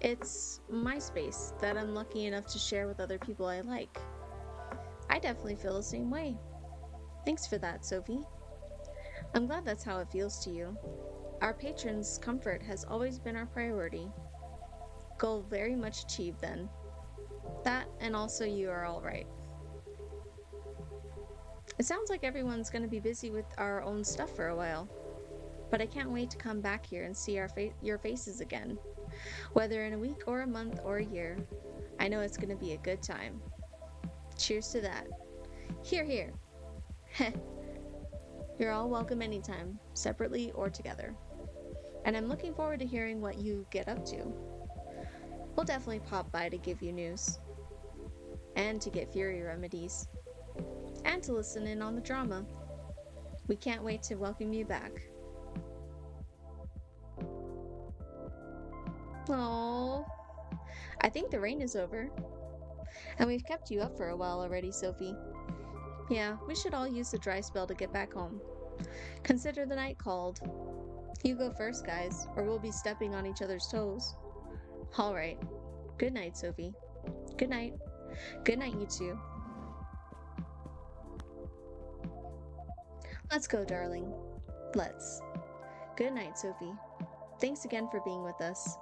It's my space that I'm lucky enough to share with other people I like. I definitely feel the same way. Thanks for that, Sophie. I'm glad that's how it feels to you. Our patrons' comfort has always been our priority. Goal very much achieved then. That, and also you are all right. It sounds like everyone's going to be busy with our own stuff for a while. But I can't wait to come back here and see your faces again. Whether in a week or a month or a year, I know it's going to be a good time. Cheers to that. Hear, hear. Heh. You're all welcome anytime, separately or together. And I'm looking forward to hearing what you get up to. We'll definitely pop by to give you news. And to get Fury remedies. And to listen in on the drama. We can't wait to welcome you back. Aww. I think the rain is over. And we've kept you up for a while already, Sophie. Yeah, we should all use the dry spell to get back home. Consider the night called. You go first, guys, or we'll be stepping on each other's toes. All right. Good night, Sophie. Good night. Good night, you two. Let's go, darling. Let's. Good night, Sophie. Thanks again for being with us.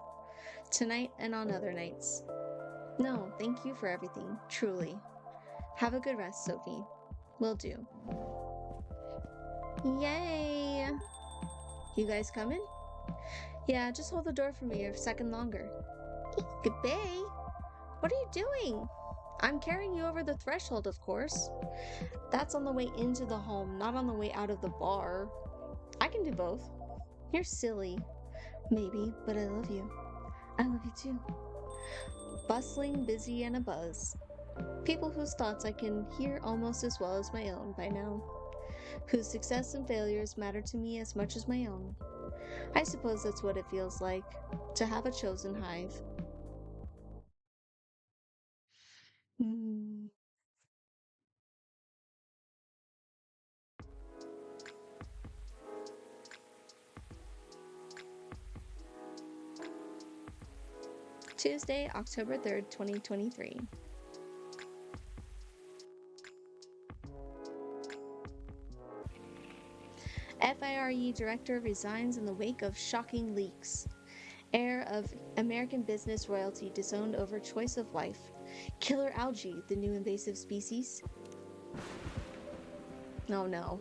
Tonight and on other nights. No, thank you for everything, truly. Have a good rest, Sophie. Will do. Yay! You guys coming? Yeah, just hold the door for me a second longer. Goodbye. What are you doing? I'm carrying you over the threshold, of course. That's on the way into the home, not on the way out of the bar. I can do both. You're silly. Maybe, but I love you. I love you too. Bustling, busy, and abuzz. People whose thoughts I can hear almost as well as my own by now. Whose success and failures matter to me as much as my own. I suppose that's what it feels like, to have a chosen hive. Hmm. Tuesday, October 3rd, 2023. FIRE director resigns in the wake of shocking leaks. Heir of American business royalty disowned over choice of wife. Killer algae, the new invasive species? Oh no.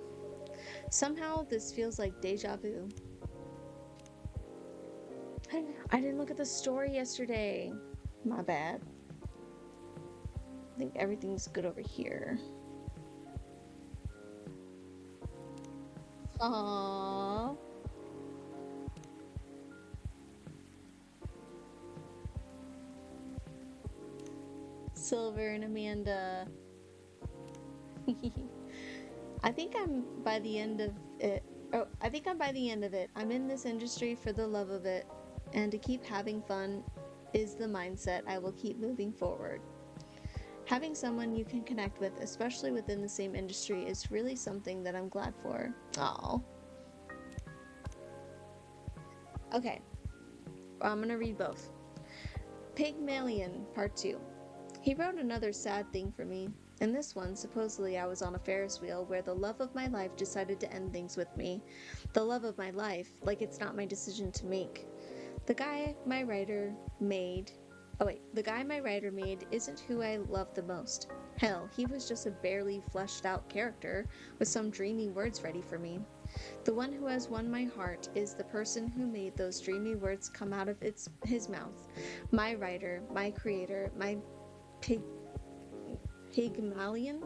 Somehow this feels like deja vu. I didn't look at the story yesterday. My bad. I think everything's good over here. Aww. Silver and Amanda. I think I'm by the end of it. Oh, I think I'm by the end of it. I'm in this industry for the love of it, and to keep having fun is the mindset I will keep moving forward. Having someone you can connect with, especially within the same industry, is really something that I'm glad for. Aww. Okay, I'm gonna read both. Pygmalion, Part 2. He wrote another sad thing for me. In this one, supposedly I was on a Ferris wheel where the love of my life decided to end things with me. The love of my life, like it's not my decision to make. The guy my writer made isn't who I love the most. Hell, he was just a barely fleshed out character with some dreamy words ready for me. The one who has won my heart is the person who made those dreamy words come out of his mouth. My writer, my creator, my Pygmalion?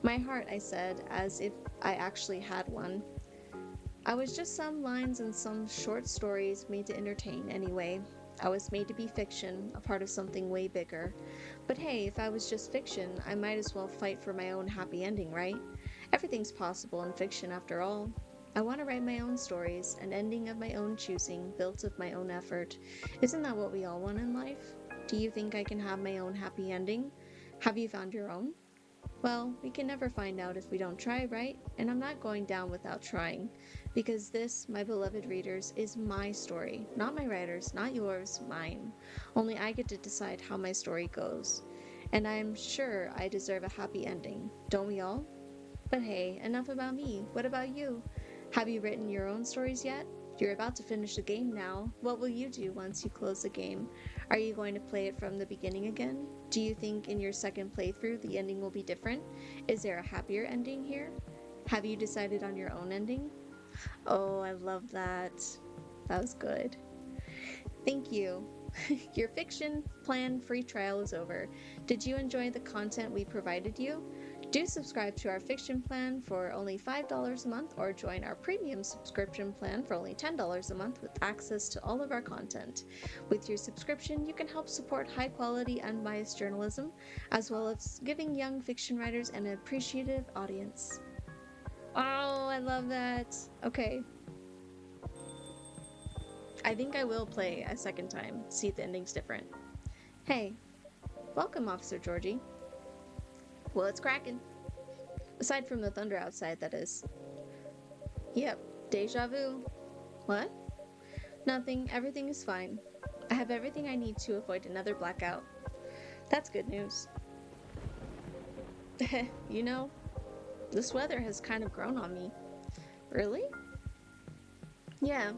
My heart, I said, as if I actually had one. I was just some lines and some short stories made to entertain anyway. I was made to be fiction, a part of something way bigger. But hey, if I was just fiction, I might as well fight for my own happy ending, right? Everything's possible in fiction after all. I want to write my own stories, an ending of my own choosing, built of my own effort. Isn't that what we all want in life? Do you think I can have my own happy ending? Have you found your own? Well, we can never find out if we don't try, right? And I'm not going down without trying. Because this, my beloved readers, is my story. Not my writer's, not yours, mine. Only I get to decide how my story goes. And I'm sure I deserve a happy ending. Don't we all? But hey, enough about me. What about you? Have you written your own stories yet? You're about to finish the game now. What will you do once you close the game? Are you going to play it from the beginning again? Do you think in your second playthrough the ending will be different? Is there a happier ending here? Have you decided on your own ending? Oh, I love that. That was good. Thank you. Your fiction plan free trial is over. Did you enjoy the content we provided you? Do subscribe to our fiction plan for only $5 a month or join our premium subscription plan for only $10 a month with access to all of our content. With your subscription, you can help support high quality, unbiased journalism, as well as giving young fiction writers an appreciative audience. Oh, I love that. Okay. I think I will play a second time, see if the ending's different. Hey, welcome, Officer Georgie. Well, it's cracking. Aside from the thunder outside, that is. Yep, deja vu. What? Nothing, everything is fine. I have everything I need to avoid another blackout. That's good news. You know, This weather has kind of grown on me. Really? Yeah,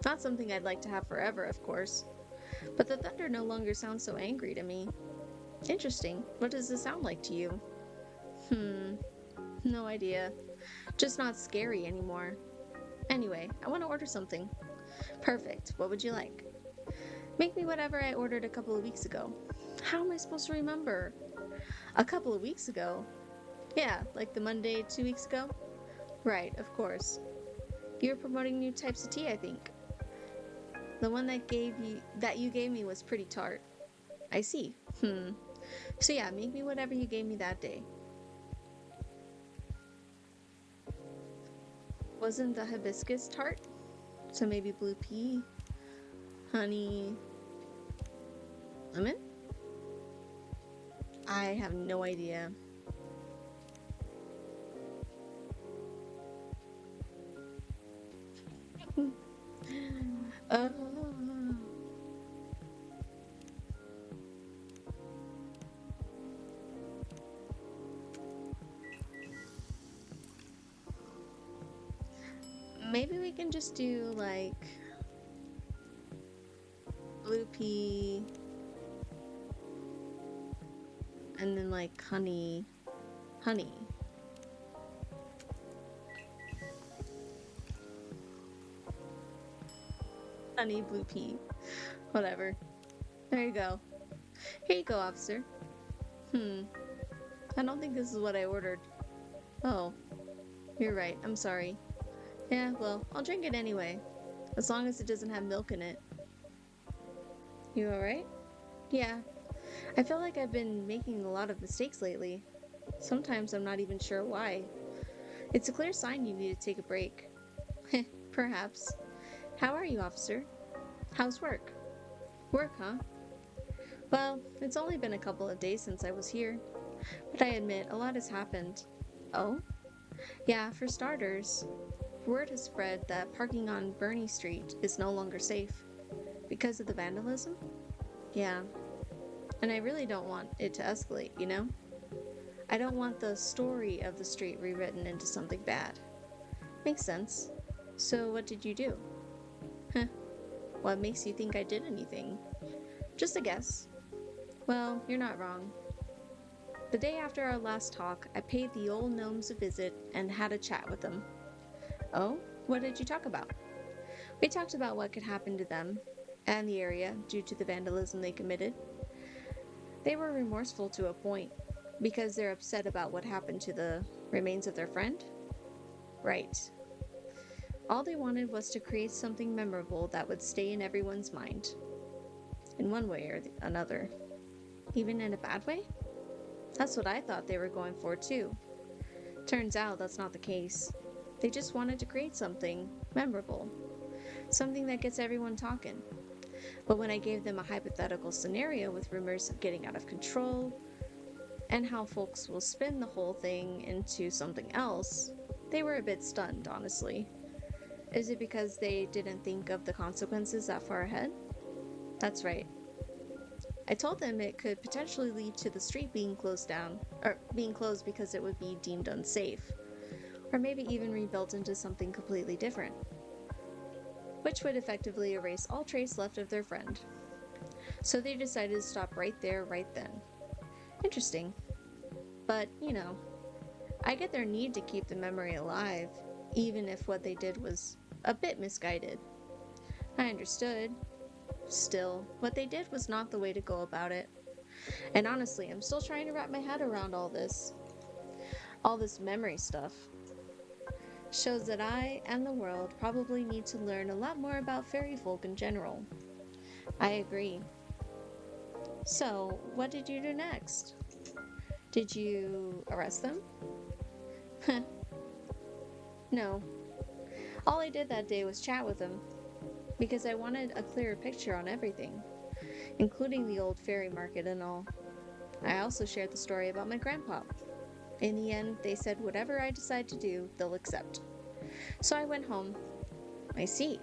not something I'd like to have forever, of course. But the thunder no longer sounds so angry to me. Interesting. What does it sound like to you? Hmm, no idea. Just not scary anymore. Anyway, I want to order something. Perfect. What would you like? Make me whatever I ordered a couple of weeks ago. How am I supposed to remember? A couple of weeks ago? Yeah, like the Monday 2 weeks ago? Right, of course. You were promoting new types of tea, I think. The one that you gave me was pretty tart. I see. So yeah, make me whatever you gave me that day. Wasn't the hibiscus tart? So maybe blue pea, honey, lemon? I have no idea. uh, Maybe we can just do like blue pea and then like honey. Honey. Honey, blue pea. Whatever. There you go. Here you go, officer. I don't think this is what I ordered. Oh, you're right. I'm sorry. Yeah, well, I'll drink it anyway. As long as it doesn't have milk in it. You alright? Yeah. I feel like I've been making a lot of mistakes lately. Sometimes I'm not even sure why. It's a clear sign you need to take a break. Perhaps. How are you, officer? How's work? Work, huh? Well, it's only been a couple of days since I was here. But I admit, a lot has happened. Oh? Yeah, for starters, word has spread that parking on Burney Street is no longer safe. Because of the vandalism? Yeah. And I really don't want it to escalate, you know? I don't want the story of the street rewritten into something bad. Makes sense. So what did you do? Huh. What makes you think I did anything? Just a guess. Well, you're not wrong. The day after our last talk, I paid the old gnomes a visit and had a chat with them. Oh? What did you talk about? We talked about what could happen to them and the area due to the vandalism they committed. They were remorseful to a point, because they're upset about what happened to the remains of their friend? Right. All they wanted was to create something memorable that would stay in everyone's mind. In one way or another. Even in a bad way? That's what I thought they were going for too. Turns out that's not the case. They just wanted to create something memorable. Something that gets everyone talking. But when I gave them a hypothetical scenario with rumors of getting out of control, and how folks will spin the whole thing into something else, they were a bit stunned, honestly. Is it because they didn't think of the consequences that far ahead? That's right. I told them it could potentially lead to the street being closed down, or being closed because it would be deemed unsafe, or maybe even rebuilt into something completely different, which would effectively erase all trace left of their friend. So they decided to stop right there, right then. Interesting. But, I get their need to keep the memory alive, even if what they did was a bit misguided. I understood. Still, what they did was not the way to go about it. And honestly, I'm still trying to wrap my head around all this. All this memory stuff. Shows that I and the world probably need to learn a lot more about fairy folk in general. I agree. So, what did you do next? Did you arrest them? No. All I did that day was chat with them, because I wanted a clearer picture on everything, including the old fairy market and all. I also shared the story about my grandpa. In the end, they said whatever I decide to do, they'll accept. So I went home. I see.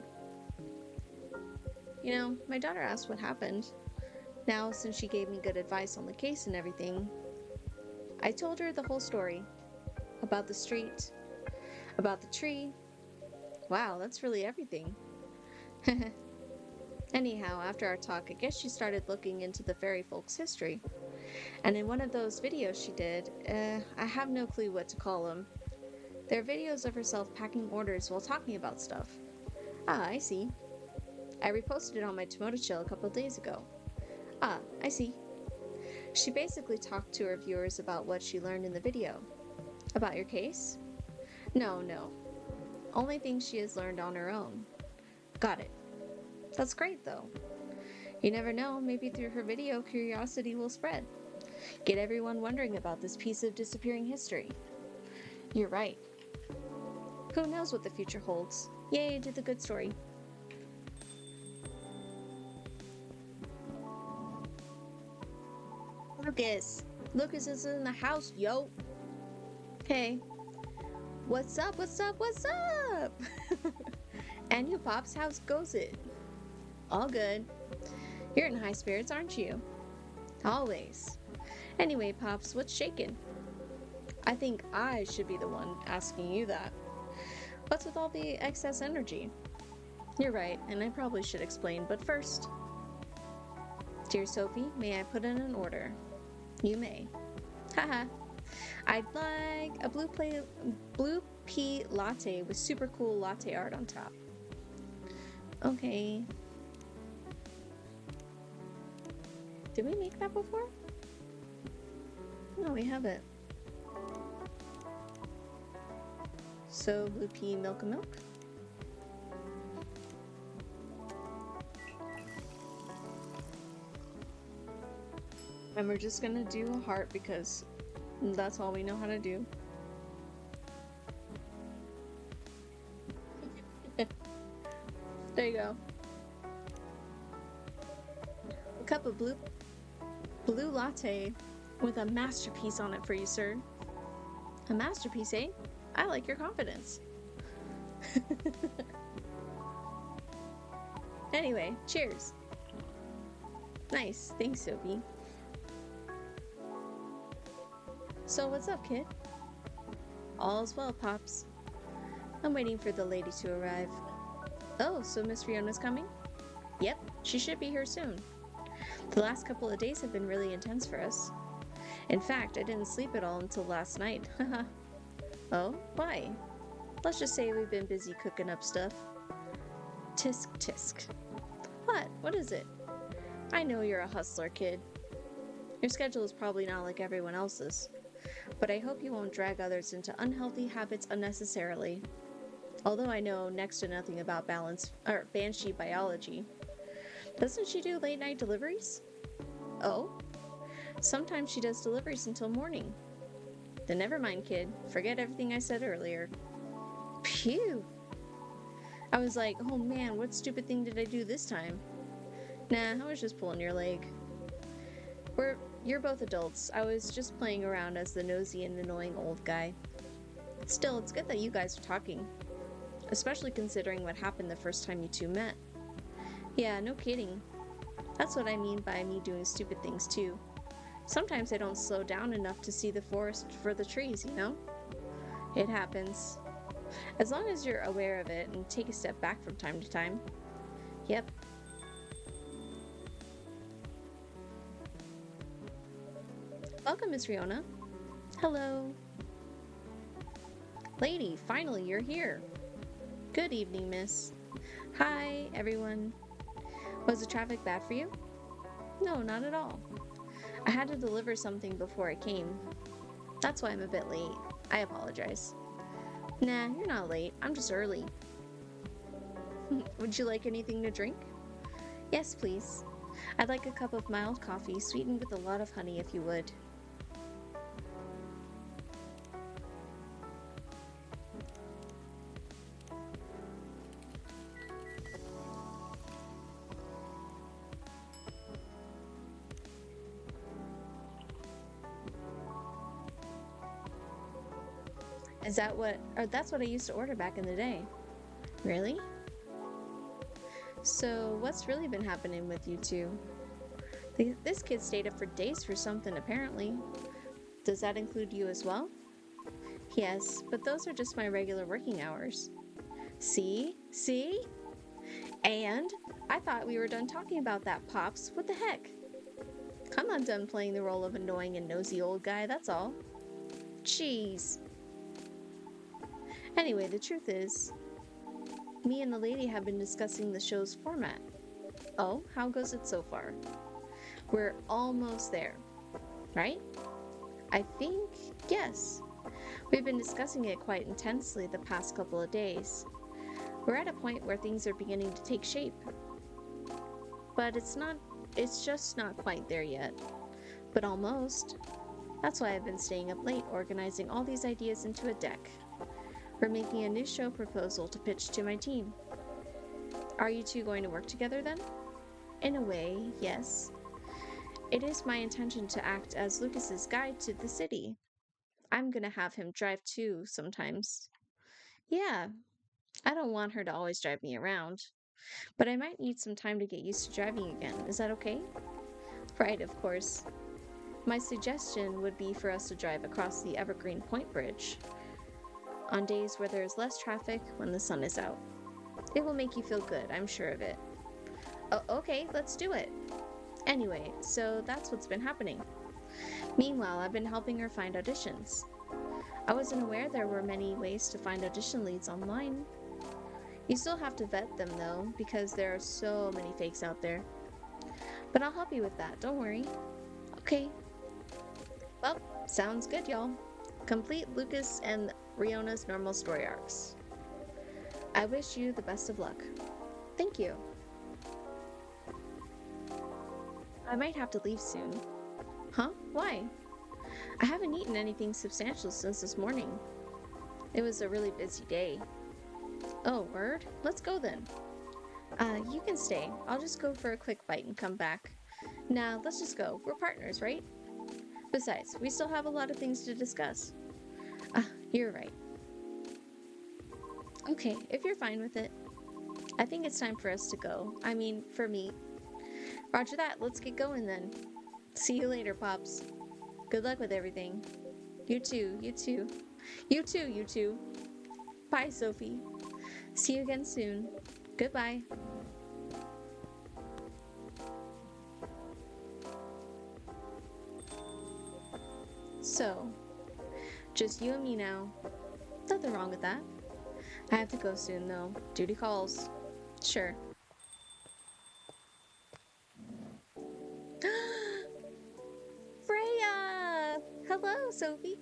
My daughter asked what happened. Now, since she gave me good advice on the case and everything, I told her the whole story. about the street, about the tree. Wow, that's really everything. Anyhow, after our talk, I guess she started looking into the fairy folks' history. And in one of those videos she did, I have no clue what to call them. They're videos of herself packing orders while talking about stuff. Ah, I see. I reposted it on my Tomoto Chill a couple of days ago. Ah, I see. She basically talked to her viewers about what she learned in the video. About your case? No, no. Only things she has learned on her own. Got it. That's great, though. You never know, maybe through her video, curiosity will spread. Get everyone wondering about this piece of disappearing history. You're right. Who knows what the future holds? Yay to the good story. Lucas! Lucas is in the house, yo! Hey. What's up, what's up, what's up? And you, Pops, how's goes it? All good. You're in high spirits, aren't you? Always. Anyway, Pops, what's shaking? I think I should be the one asking you that. What's with all the excess energy? You're right, and I probably should explain, but first... Dear Sophie, may I put in an order? You may. Haha. I'd like a blue pea latte with super cool latte art on top. Okay. Did we make that before? No, we haven't. So, blue pea milk and milk? And we're just gonna do a heart because that's all we know how to do. There you go. A cup of blue latte with a masterpiece on it for you, sir. A masterpiece, eh? I like your confidence. Anyway, cheers. Nice, thanks, Sophie. So what's up, kid? All's well, Pops. I'm waiting for the lady to arrive. Oh, so Miss Fiona's coming? Yep, she should be here soon. The last couple of days have been really intense for us. In fact, I didn't sleep at all until last night. Haha. Oh, why? Let's just say we've been busy cooking up stuff. Tisk tisk. What? What is it? I know you're a hustler, kid. Your schedule is probably not like everyone else's, but I hope you won't drag others into unhealthy habits unnecessarily. Although I know next to nothing about banshee biology. Doesn't she do late night deliveries? Oh? Sometimes she does deliveries until morning. Then never mind, kid. Forget everything I said earlier. Phew! I was like, oh man, what stupid thing did I do this time? Nah, I was just pulling your leg. You're both adults. I was just playing around as the nosy and annoying old guy. Still, it's good that you guys are talking. Especially considering what happened the first time you two met. Yeah, no kidding. That's what I mean by me doing stupid things too. Sometimes I don't slow down enough to see the forest for the trees, you know? It happens. As long as you're aware of it and take a step back from time to time. Yep. Welcome, Miss Riona. Hello. Lady, finally you're here. Good evening, miss. Hi, everyone. Was the traffic bad for you? No, not at all. I had to deliver something before I came. That's why I'm a bit late. I apologize. Nah, you're not late. I'm just early. Would you like anything to drink? Yes, please. I'd like a cup of mild coffee, sweetened with a lot of honey if you would. That's what I used to order back in the day. Really? So, what's really been happening with you two? This kid stayed up for days for something, apparently. Does that include you as well? Yes, but those are just my regular working hours. See? See? And I thought we were done talking about that, Pops. What the heck? I'm not done playing the role of annoying and nosy old guy, that's all. Jeez. Anyway, the truth is, me and the lady have been discussing the show's format. Oh, how goes it so far? We're almost there, right? I think, yes. We've been discussing it quite intensely the past couple of days. We're at a point where things are beginning to take shape. But it's just not quite there yet. But almost. That's why I've been staying up late organizing all these ideas into a deck. We're making a new show proposal to pitch to my team. Are you two going to work together then? In a way, yes. It is my intention to act as Lucas's guide to the city. I'm gonna have him drive too sometimes. Yeah, I don't want her to always drive me around, but I might need some time to get used to driving again. Is that okay? Right, of course. My suggestion would be for us to drive across the Evergreen Point Bridge on days where there is less traffic when the sun is out. It will make you feel good, I'm sure of it. Oh, okay, let's do it. Anyway, so that's what's been happening. Meanwhile, I've been helping her find auditions. I wasn't aware there were many ways to find audition leads online. You still have to vet them though, because there are so many fakes out there. But I'll help you with that, don't worry. Okay. Well, sounds good, y'all. Complete Lucas and Riona's normal story arcs. I wish you the best of luck. Thank you. I might have to leave soon. Huh? Why? I haven't eaten anything substantial since this morning. It was a really busy day. Oh, word? Let's go then. You can stay. I'll just go for a quick bite and come back. Nah, let's just go. We're partners, right? Besides, we still have a lot of things to discuss. You're right. Okay, if you're fine with it. I think it's time for us to go. I mean, for me. Roger that, let's get going then. See you later, Pops. Good luck with everything. You too, you too. You too, you too. Bye, Sophie. See you again soon. Goodbye. So, just you and me now. Nothing wrong with that. I have to go soon, though. Duty calls. Sure. Freya! Hello, Sophie.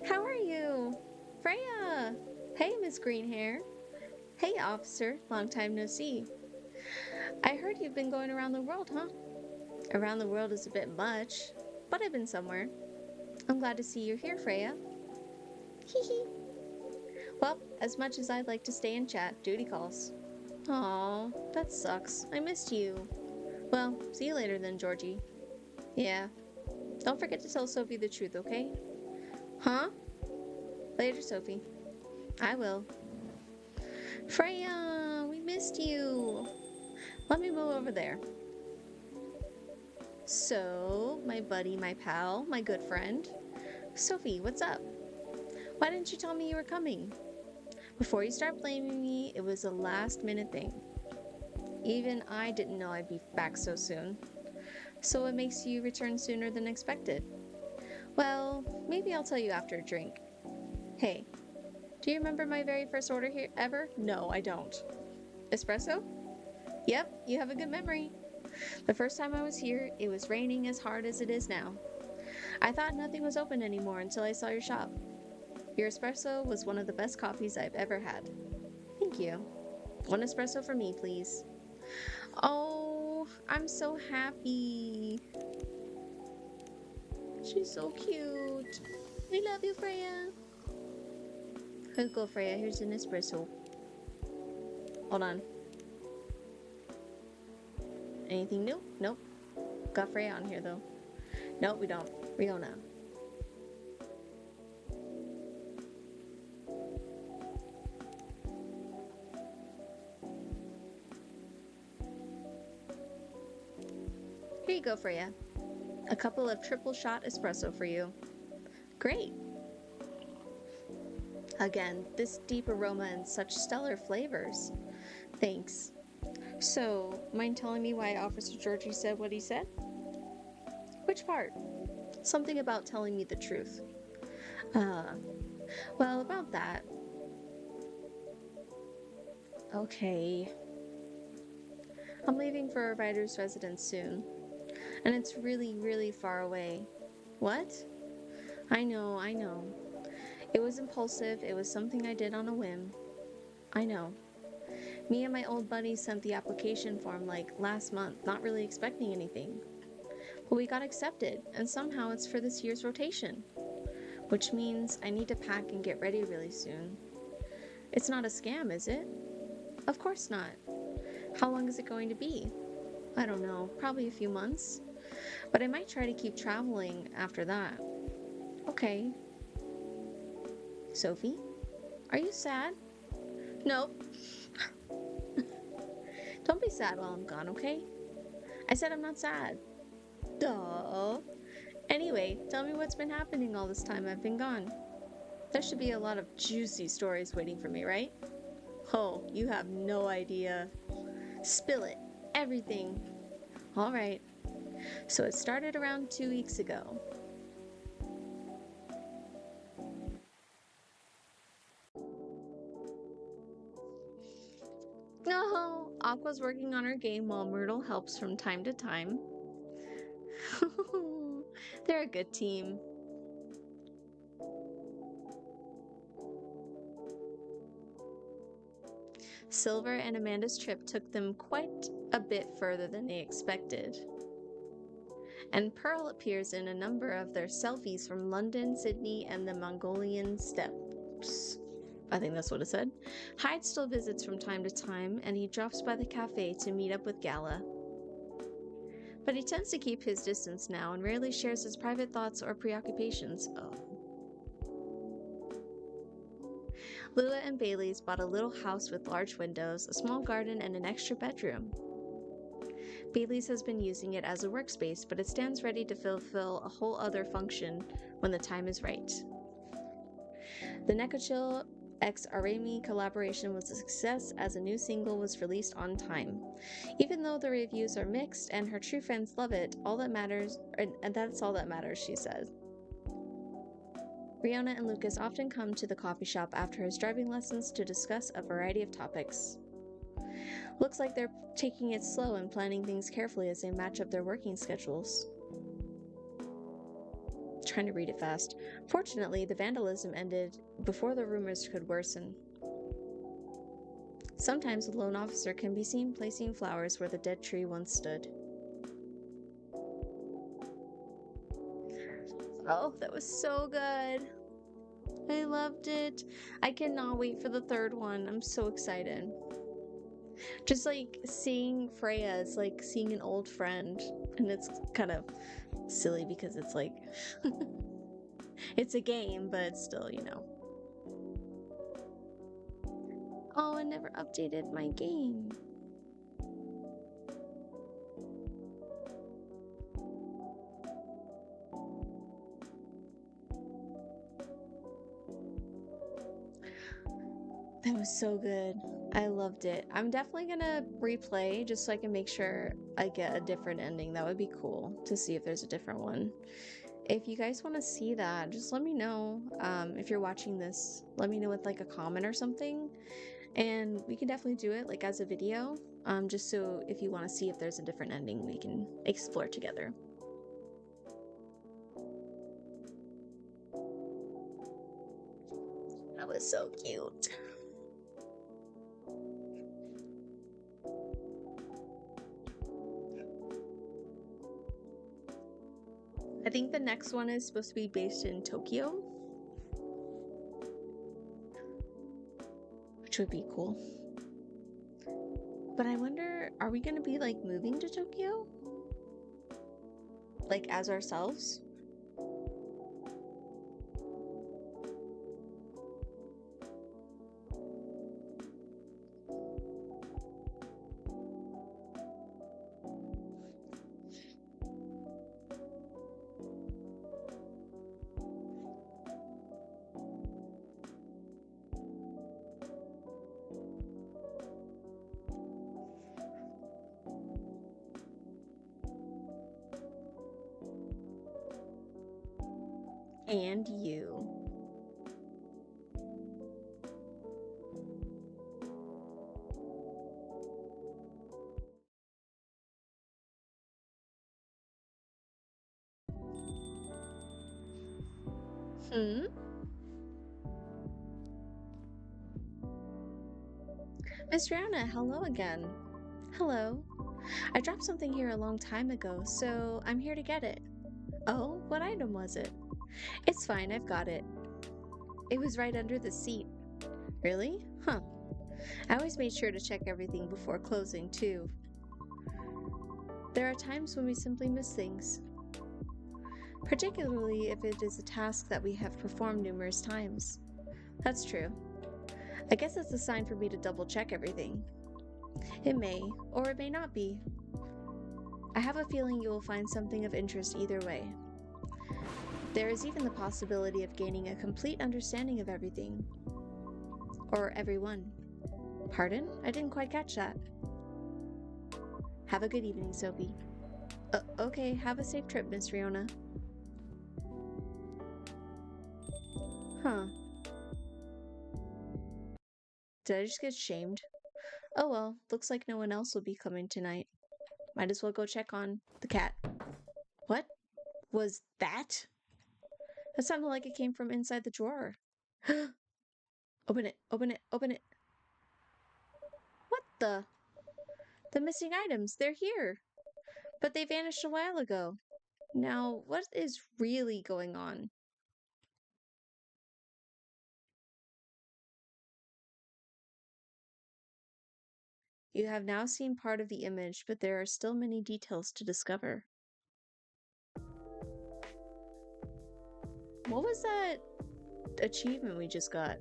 How are you? Freya! Hey, Miss Greenhair. Hey, officer. Long time no see. I heard you've been going around the world, huh? Around the world is a bit much, but I've been somewhere. I'm glad to see you're here, Freya. Hee hee. Well, as much as I'd like to stay and chat, duty calls. Aw, that sucks. I missed you. Well, see you later then, Georgie. Yeah. Don't forget to tell Sophie the truth, okay? Huh? Later, Sophie. I will. Freya, we missed you. Let me move over there. So, my buddy, my pal, my good friend. Sophie, what's up? Why didn't you tell me you were coming? Before you start blaming me, it was a last-minute thing. Even I didn't know I'd be back so soon. So what makes you return sooner than expected? Well, maybe I'll tell you after a drink. Hey, do you remember my very first order here ever? No, I don't. Espresso? Yep, you have a good memory. The first time I was here, it was raining as hard as it is now. I thought nothing was open anymore until I saw your shop. Your espresso was one of the best coffees I've ever had. Thank you. One espresso for me, please. Oh, I'm so happy. She's so cute. We love you, Freya. Here you go, Freya. Here's an espresso. Hold on. Anything new? Nope. Got Freya on here, though. Nope, we don't. Riona. Here you go, Freya. A couple of triple shot espresso for you. Great. Again, this deep aroma and such stellar flavors. Thanks. So, mind telling me why Officer Georgie said what he said? Which part? Something about telling me the truth. Uh, well, about that. Okay. I'm leaving for a writer's residence soon, and it's really, really far away. What? I know, I know. It was impulsive, it was something I did on a whim. I know. Me and my old buddy sent the application form like last month, not really expecting anything. But we got accepted, and somehow it's for this year's rotation, which means I need to pack and get ready really soon. It's not a scam, is it? Of course not. How long is it going to be? I don't know, probably a few months. But I might try to keep traveling after that. Okay. Sophie? Are you sad? Nope. Don't be sad while I'm gone, okay? I said I'm not sad. Duh. Anyway, tell me what's been happening all this time I've been gone. There should be a lot of juicy stories waiting for me, right? Oh, you have no idea. Spill it. Everything. All right. So it started around 2 weeks ago. No, Aqua's working on her game while Myrtle helps from time to time. They're a good team. Silver and Amanda's trip took them quite a bit further than they expected. And Pearl appears in a number of their selfies from London, Sydney, and the Mongolian steppes. I think that's what it said. Hyde still visits from time to time, and he drops by the cafe to meet up with Gala. But he tends to keep his distance now and rarely shares his private thoughts or preoccupations. Oh. Lua and Bailey's bought a little house with large windows, a small garden, and an extra bedroom. Bailey's has been using it as a workspace, but it stands ready to fulfill a whole other function when the time is right. The Nekochill x Arami collaboration was a success as a new single was released on time. Even though the reviews are mixed and her true fans love it, all that matters, and that's all that matters, she says. Rihanna and Lucas often come to the coffee shop after his driving lessons to discuss a variety of topics. Looks like they're taking it slow and planning things carefully as they match up their working schedules. Trying to read it fast. Fortunately, the vandalism ended before the rumors could worsen. Sometimes a lone officer can be seen placing flowers where the dead tree once stood. Oh, that was so good. I loved it. I cannot wait for the third one. I'm so excited. Just like seeing Freya is like seeing an old friend, and it's kind of silly because it's like it's a game, but still, you know. Oh, I never updated my game. That was so good. I loved it. I'm definitely gonna replay just so I can make sure I get a different ending. That would be cool to see if there's a different one. If you guys want to see that, just let me know. If you're watching this, let me know with like a comment or something, and we can definitely do it like as a video. Just so if you want to see if there's a different ending, we can explore together. That was so cute. I think the next one is supposed to be based in Tokyo, which would be cool. But I wonder, are we going to be like moving to Tokyo? Like as ourselves? And you. Hmm? Miss Rihanna, hello again. Hello. I dropped something here a long time ago, so I'm here to get it. Oh, what item was it? It's fine, I've got it. It was right under the seat. Really? Huh. I always made sure to check everything before closing, too. There are times when we simply miss things, particularly if it is a task that we have performed numerous times. That's true. I guess it's a sign for me to double check everything. It may, or it may not be. I have a feeling you will find something of interest either way. There is even the possibility of gaining a complete understanding of everything. Or everyone. Pardon? I didn't quite catch that. Have a good evening, Sophie. Okay, have a safe trip, Miss Riona. Huh. Did I just get shamed? Oh well, looks like no one else will be coming tonight. Might as well go check on the cat. What was that? That sounded like it came from inside the drawer. Open it, open it, open it. What the? The missing items, they're here. But they vanished a while ago. Now, what is really going on? You have now seen part of the image, but there are still many details to discover. What was that achievement we just got?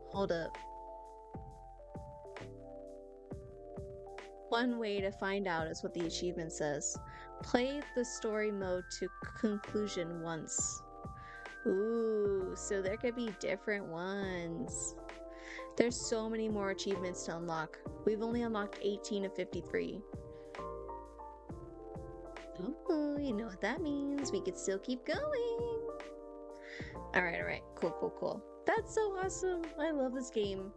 Hold up. One way to find out is what the achievement says. Play the story mode to conclusion once. Ooh, so there could be different ones. There's so many more achievements to unlock. We've only unlocked 18 of 53. Oh, you know what that means. We could still keep going. Alright, cool. That's so awesome. I love this game.